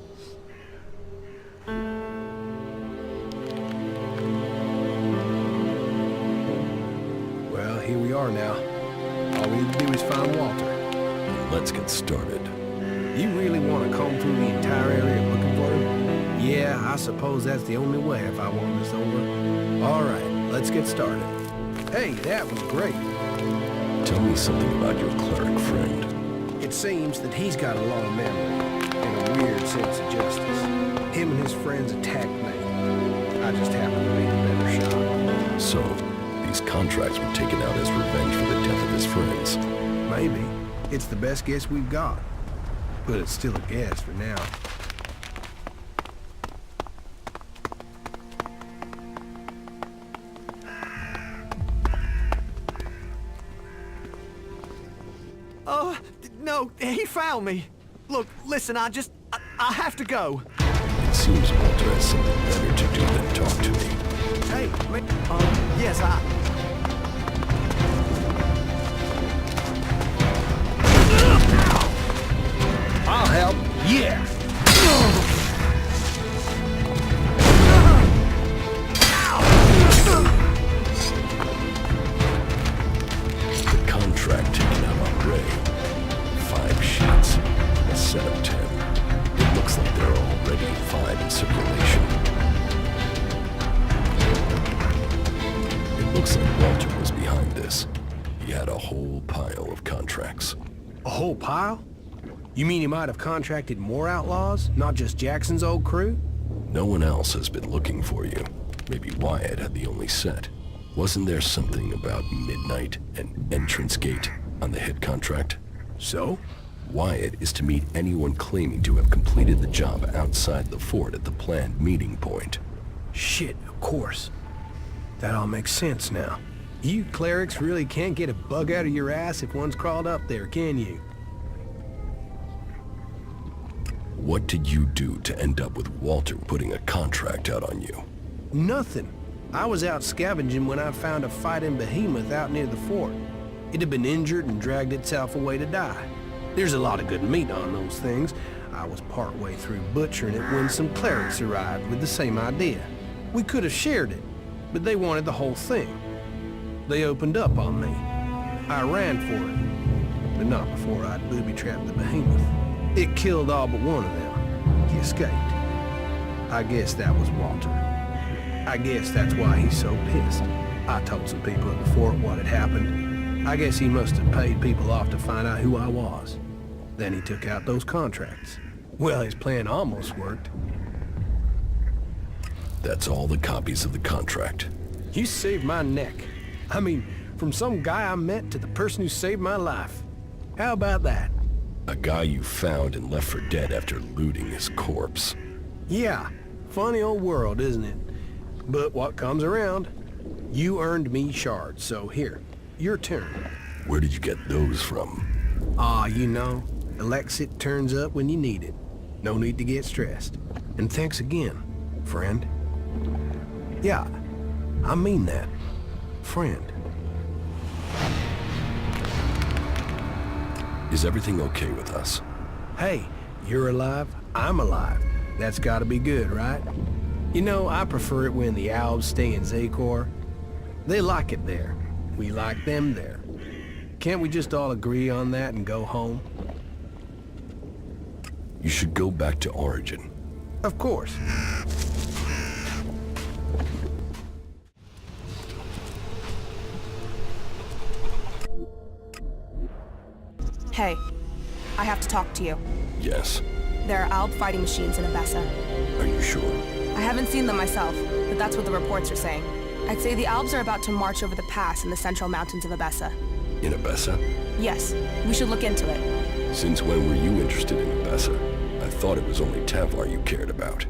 Well, here we are now. All we need to do is find Walter. Let's get started. You really want to comb through the entire area looking for him? Yeah, I suppose that's the only way if I want this over. All right, let's get started. Hey, that was great. Tell me something about your cleric friend. It seems that he's got a lot of memory and a weird sense of justice. Him and his friends attacked me. I just happened to make a better shot. So, these contracts were taken out as revenge for the death of his friends. Maybe. It's the best guess we've got. But it's still a guess for now. Oh, no, he found me. Look, listen, I I have to go. It seems Walter has something better to do than talk to me. Hey, wait. Yes, I'll help. Yeah. The contract taken out on Ray. 5 sheets. A set of 10. It looks like there are already 5 in circulation. It looks like Walter was behind this. He had a whole pile of contracts. A whole pile? You mean he might have contracted more outlaws, not just Jackson's old crew? No one else has been looking for you. Maybe Wyatt had the only set. Wasn't there something about midnight and entrance gate on the hit contract? So? Wyatt is to meet anyone claiming to have completed the job outside the fort at the planned meeting point. Shit, of course. That all makes sense now. You clerics really can't get a bug out of your ass if one's crawled up there, can you? What did you do to end up with Walter putting a contract out on you? Nothing. I was out scavenging when I found a fighting behemoth out near the fort. It had been injured and dragged itself away to die. There's a lot of good meat on those things. I was partway through butchering it when some clerics arrived with the same idea. We could have shared it, but they wanted the whole thing. They opened up on me. I ran for it, but not before I'd booby-trapped the behemoth. It killed all but one of them. He escaped. I guess that was Walter. I guess that's why he's so pissed. I told some people at the fort what had happened. I guess he must have paid people off to find out who I was. Then he took out those contracts. Well, his plan almost worked. That's all the copies of the contract. You saved my neck. I mean, from some guy I met to the person who saved my life. How about that? A guy you found and left for dead after looting his corpse. Yeah, funny old world, isn't it? But what comes around? You earned me shards, so here, your turn. Where did you get those from? You know, ELEX turns up when you need it. No need to get stressed. And thanks again, friend. Yeah, I mean that. Friend. Is everything okay with us? Hey, you're alive, I'm alive. That's gotta be good, right? You know, I prefer it when the Albs stay in Zakor. They like it there. We like them there. Can't we just all agree on that and go home? You should go back to Origin. Of course. Hey, I have to talk to you. Yes. There are Alb fighting machines in Abessa. Are you sure? I haven't seen them myself, but that's what the reports are saying. I'd say the Albs are about to march over the pass in the central mountains of Abessa. In Abessa? Yes, we should look into it. Since when were you interested in Abessa? I thought it was only Tavlar you cared about.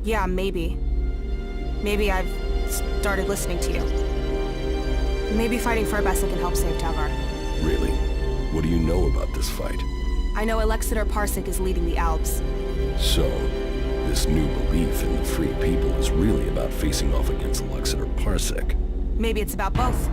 Yeah, maybe. Maybe I've started listening to you. Maybe fighting for Abessa can help save Tavlar. Really? What do you know about this fight? I know ELEX Parsec is leading the Albs. So, this new belief in the free people is really about facing off against ELEX Parsec. Maybe it's about both.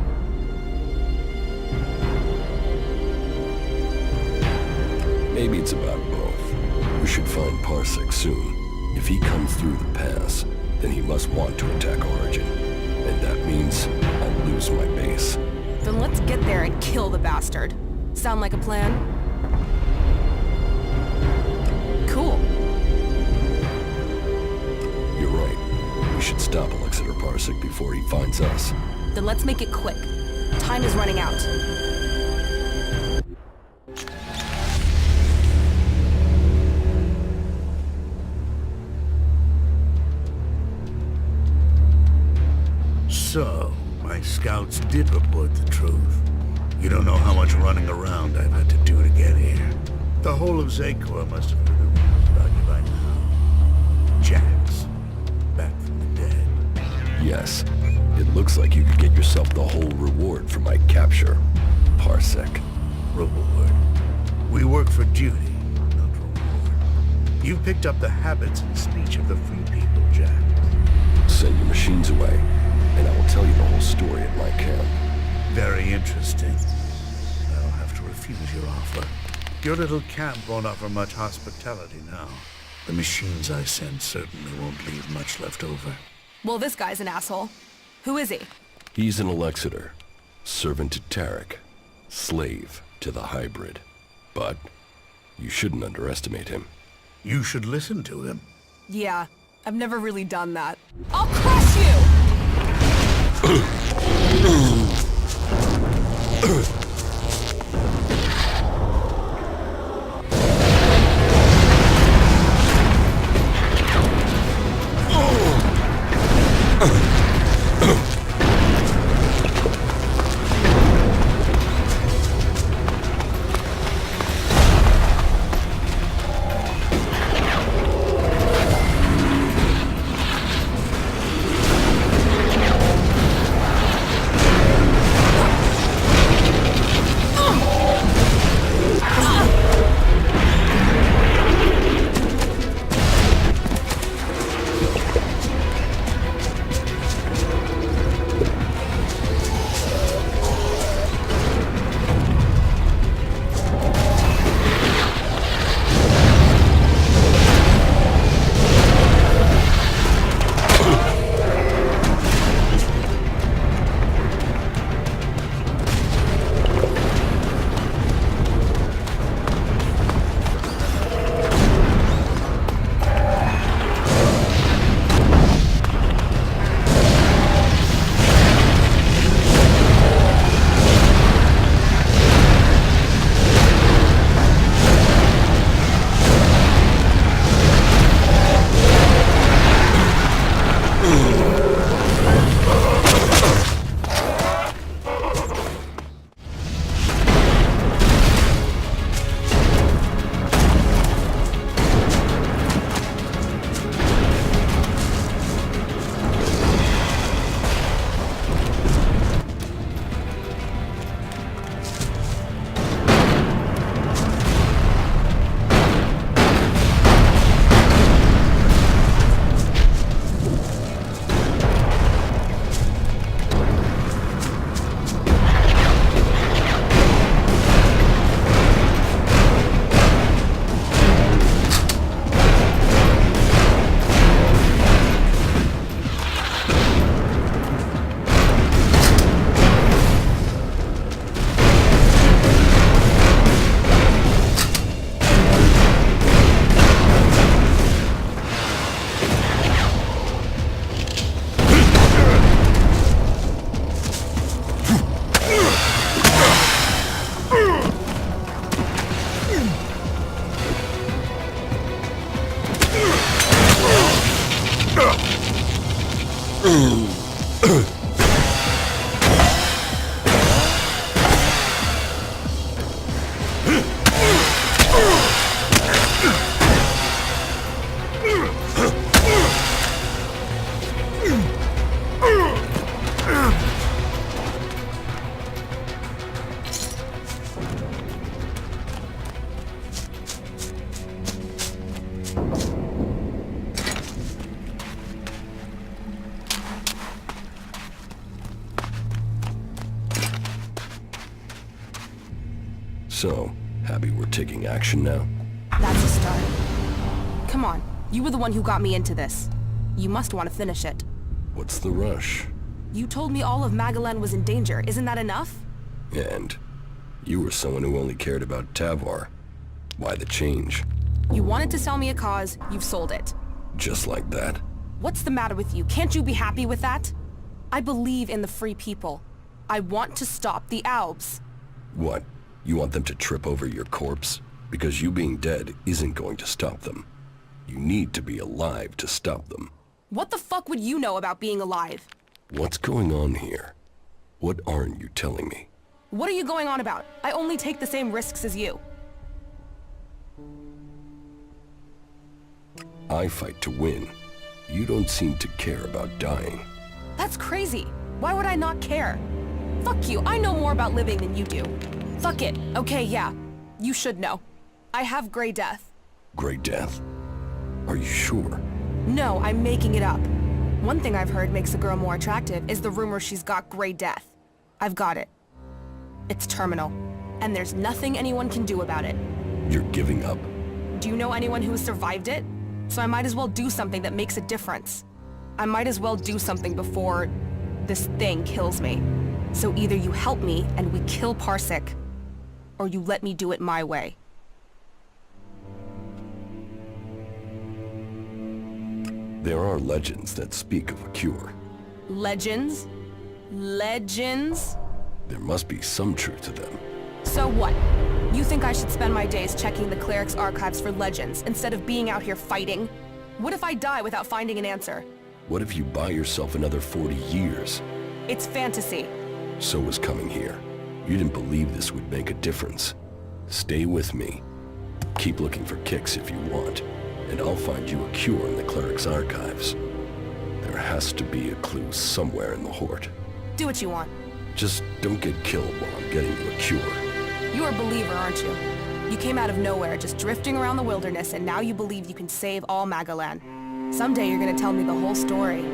Maybe it's about both. We should find Parsec soon. If he comes through the pass, then he must want to attack Origin. And that means I'll lose my base. Then let's get there and kill the bastard. Sound like a plan? Cool. You're right. We should stop ELEX Parsec before he finds us. Then let's make it quick. Time is running out. So, my scouts did report the truth. You don't know how much running around I've had to do to get here. The whole of Zakor must have heard the rumors about you by now. Jax, back from the dead. Yes. It looks like you could get yourself the whole reward for my capture. Parsec. Reward? We work for duty, not reward. You've picked up the habits and speech of the free people, Jack. Send your machines away, and I will tell you the whole story at my camp. Very interesting. I'll have to refuse your offer. Your little camp won't offer much hospitality now. The machines I send certainly won't leave much left over. Well, this guy's an asshole. Who is he? He's an Elexiter, servant to Cleric, slave to the hybrid. But you shouldn't underestimate him. You should listen to him. Yeah, I've never really done that. I'll crush you! So, happy we're taking action now? That's a start. Come on, you were the one who got me into this. You must want to finish it. What's the rush? You told me all of Magalan was in danger, isn't that enough? And you were someone who only cared about Tavar. Why the change? You wanted to sell me a cause, you've sold it. Just like that? What's the matter with you? Can't you be happy with that? I believe in the free people. I want to stop the Albs. What? You want them to trip over your corpse? Because you being dead isn't going to stop them. You need to be alive to stop them. What the fuck would you know about being alive? What's going on here? What aren't you telling me? What are you going on about? I only take the same risks as you. I fight to win. You don't seem to care about dying. That's crazy. Why would I not care? Fuck you, I know more about living than you do. Fuck it. Okay, yeah. You should know. I have Grey Death. Grey Death? Are you sure? No, I'm making it up. One thing I've heard makes a girl more attractive is the rumor she's got Grey Death. I've got it. It's terminal, and there's nothing anyone can do about it. You're giving up? Do you know anyone who has survived it? So I might as well do something that makes a difference. I might as well do something before this thing kills me. So either you help me and we kill Parsec, or you let me do it my way. There are legends that speak of a cure. Legends? Legends? There must be some truth to them. So what? You think I should spend my days checking the Cleric's archives for legends instead of being out here fighting? What if I die without finding an answer? What if you buy yourself another 40 years? It's fantasy. So was coming here. You didn't believe this would make a difference. Stay with me. Keep looking for kicks if you want, and I'll find you a cure in the Cleric's archives. There has to be a clue somewhere in the Horde. Do what you want. Just don't get killed while I'm getting you a cure. You're a believer, aren't you? You came out of nowhere, just drifting around the wilderness, and now you believe you can save all Magalan. Someday you're gonna tell me the whole story.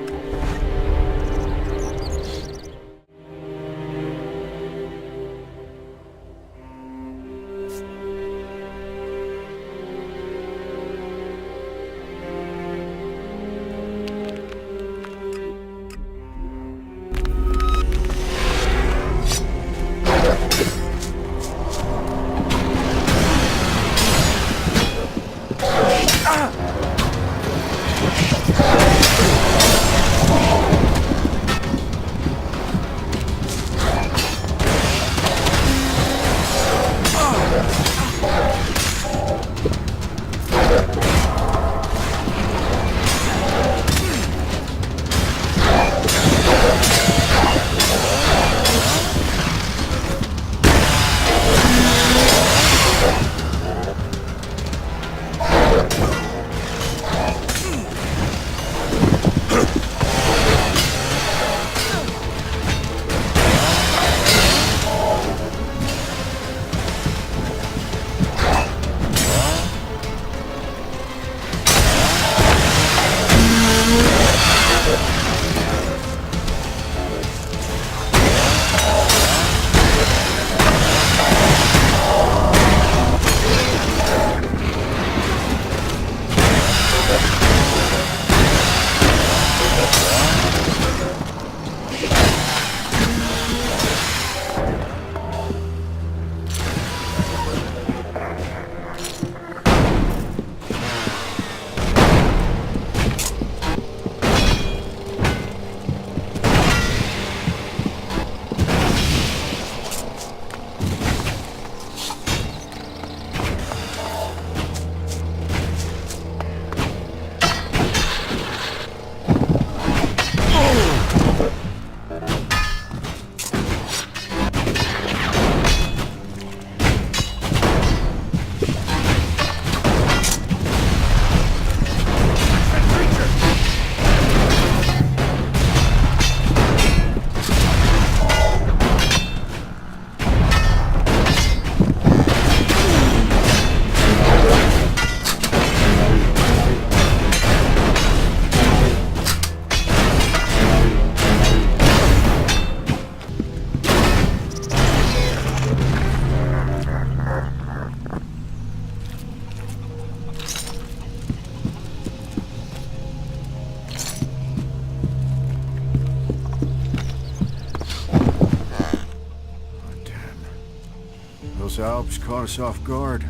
Those Albs caught us off guard.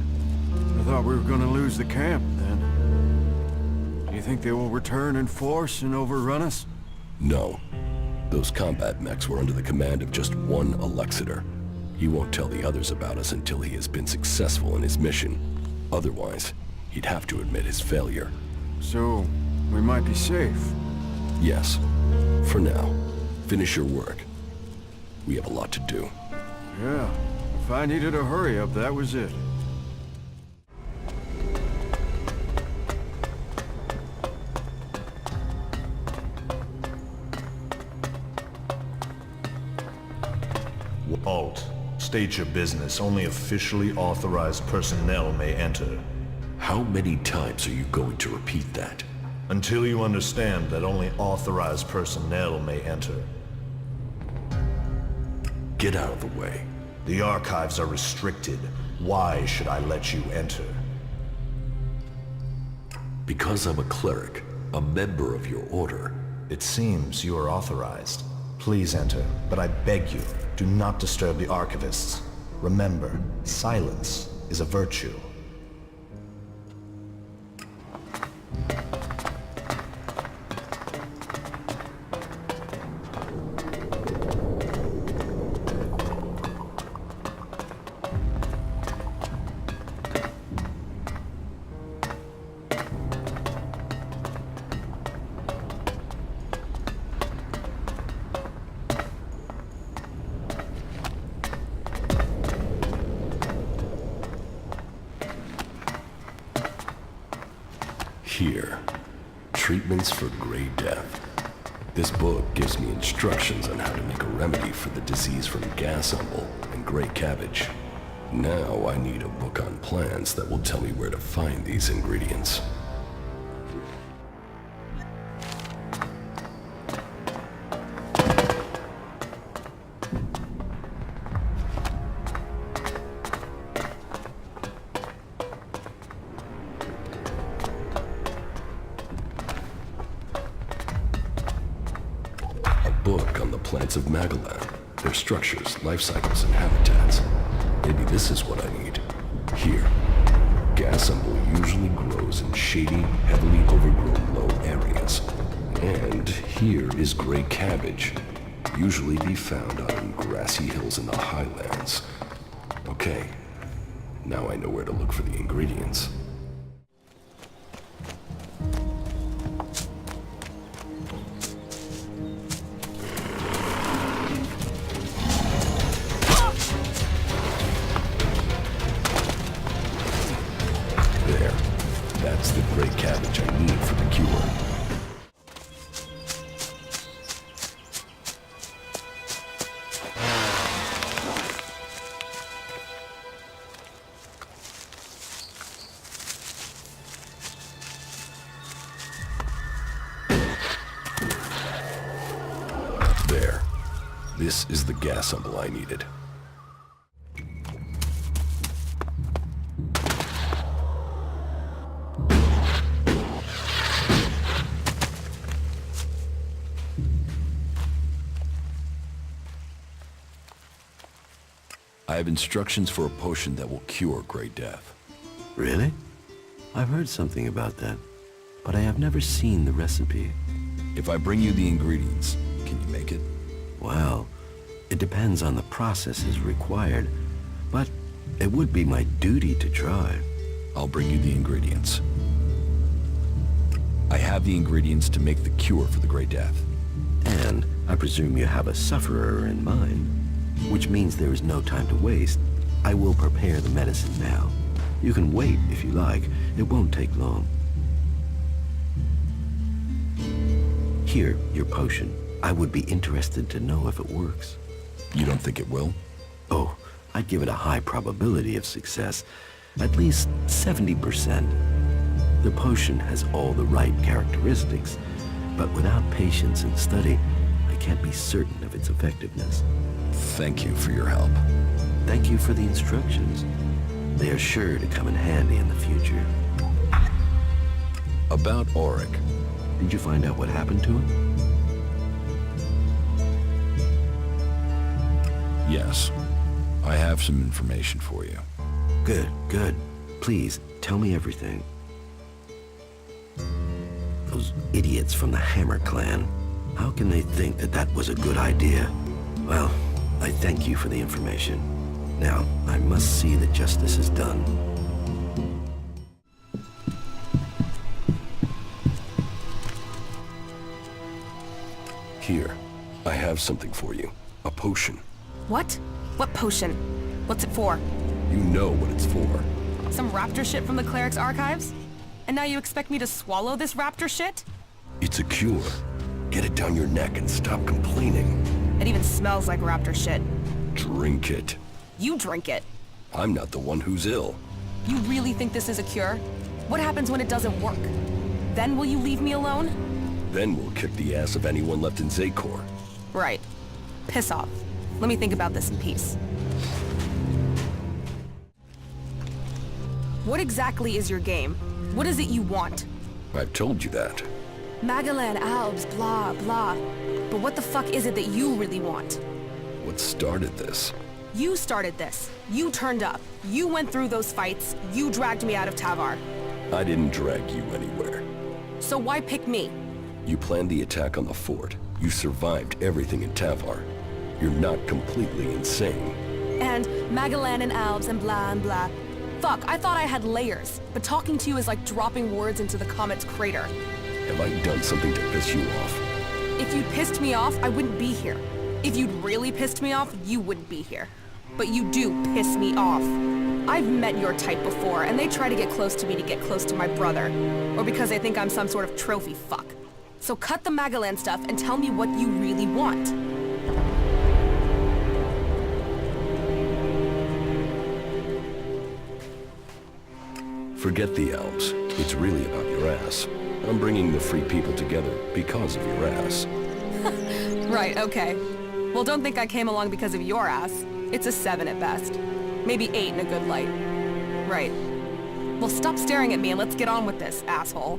I thought we were gonna lose the camp then. Do you think they will return in force and overrun us? No. Those combat mechs were under the command of just one Alexator. He won't tell the others about us until he has been successful in his mission. Otherwise, he'd have to admit his failure. So, we might be safe? Yes. For now. Finish your work. We have a lot to do. Yeah. If I needed a hurry up, that was it. Walt, state your business. Only officially authorized personnel may enter. How many times are you going to repeat that? Until you understand that only authorized personnel may enter. Get out of the way. The archives are restricted. Why should I let you enter? Because I'm a cleric, a member of your order. It seems you are authorized. Please enter, but I beg you, do not disturb the archivists. Remember, silence is a virtue. Here, treatments for gray death. This book gives me instructions on how to make a remedy for the disease from gas umble and gray cabbage. Now I need a book on plants that will tell me where to find these ingredients. Book on the plants of Magalan, their structures, life cycles, and habitats. Maybe this is what I need. Here, gas umble usually grows in shady, heavily overgrown low areas. And here is gray cabbage, usually be found on grassy hills in the highlands. Okay, now I know where to look for the ingredients. That's the gray cabbage I need for the cure. There. This is the gas umble I needed. I have instructions for a potion that will cure Grey Death. Really? I've heard something about that, but I have never seen the recipe. If I bring you the ingredients, can you make it? Well, it depends on the processes required, but it would be my duty to try. I'll bring you the ingredients. I have the ingredients to make the cure for the Grey Death. And I presume you have a sufferer in mind. Which means there is no time to waste. I will prepare the medicine now. You can wait if you like. It won't take long. Here, your potion. I would be interested to know if it works. You don't think it will? Oh, I'd give it a high probability of success. At least 70%. The potion has all the right characteristics, but without patience and study, I can't be certain of its effectiveness. Thank you for your help. Thank you for the instructions. They are sure to come in handy in the future. About Auric. Did you find out what happened to him? Yes. I have some information for you. Good, good. Please, tell me everything. Those idiots from the Hammer Clan. How can they think that that was a good idea? Well, I thank you for the information. Now, I must see that justice is done. Here, I have something for you. A potion. What? What potion? What's it for? You know what it's for. Some raptor shit from the Cleric's archives? And now you expect me to swallow this raptor shit? It's a cure. Get it down your neck and stop complaining. It even smells like raptor shit. Drink it. You drink it. I'm not the one who's ill. You really think this is a cure? What happens when it doesn't work? Then will you leave me alone? Then we'll kick the ass of anyone left in Zakor. Right. Piss off. Let me think about this in peace. What exactly is your game? What is it you want? I've told you that. Magellan, Albs, blah, blah. But what the fuck is it that you really want? What started this? You started this. You turned up. You went through those fights. You dragged me out of Tavar. I didn't drag you anywhere. So why pick me? You planned the attack on the fort. You survived everything in Tavar. You're not completely insane. And Magellan and Albs and blah. Fuck, I thought I had layers. But talking to you is like dropping words into the comet's crater. Have I done something to piss you off? If you'd pissed me off, I wouldn't be here. If you'd really pissed me off, you wouldn't be here. But you do piss me off. I've met your type before, and they try to get close to me to get close to my brother. Or because they think I'm some sort of trophy fuck. So cut the Magellan stuff and tell me what you really want. Forget the Albs. It's really about your ass. I'm bringing the free people together because of your ass. Right, okay. Well, don't think I came along because of your ass. It's a 7 at best. Maybe 8 in a good light. Right. Well, stop staring at me and let's get on with this, asshole.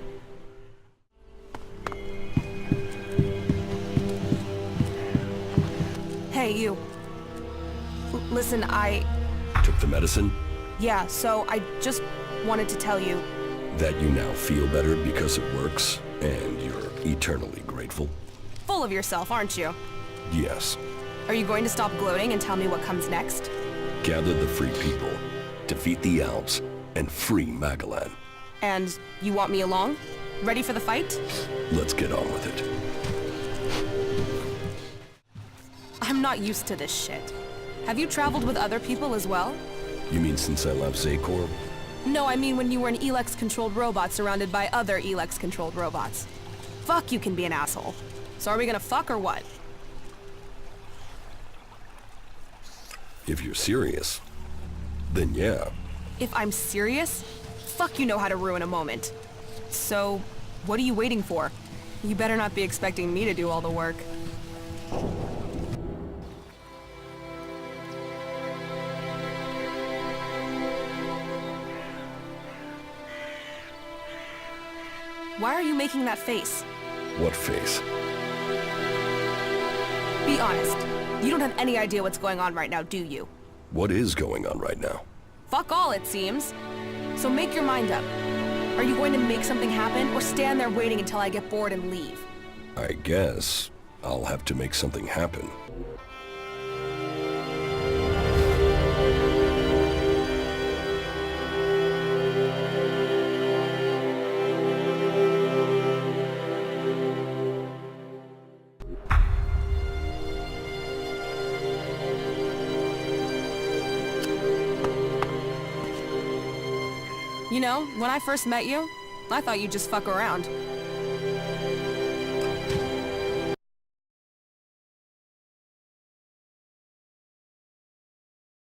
Hey, you. Listen, Took the medicine? Yeah, so I just wanted to tell you. That you now feel better because it works, and you're eternally grateful? Full of yourself, aren't you? Yes. Are you going to stop gloating and tell me what comes next? Gather the free people, defeat the Albs, and free Magellan. And you want me along? Ready for the fight? Let's get on with it. I'm not used to this shit. Have you traveled with other people as well? You mean since I left Zakor? No, I mean when you were an ELEX-controlled robot surrounded by other ELEX-controlled robots. Fuck, you can be an asshole. So are we gonna fuck or what? If you're serious, then yeah. If I'm serious? Fuck, you know how to ruin a moment. So, what are you waiting for? You better not be expecting me to do all the work. Why are you making that face? What face? Be honest. You don't have any idea what's going on right now, do you? What is going on right now? Fuck all, it seems. So make your mind up. Are you going to make something happen, or stand there waiting until I get bored and leave? I guess I'll have to make something happen. You know, when I first met you, I thought you'd just fuck around.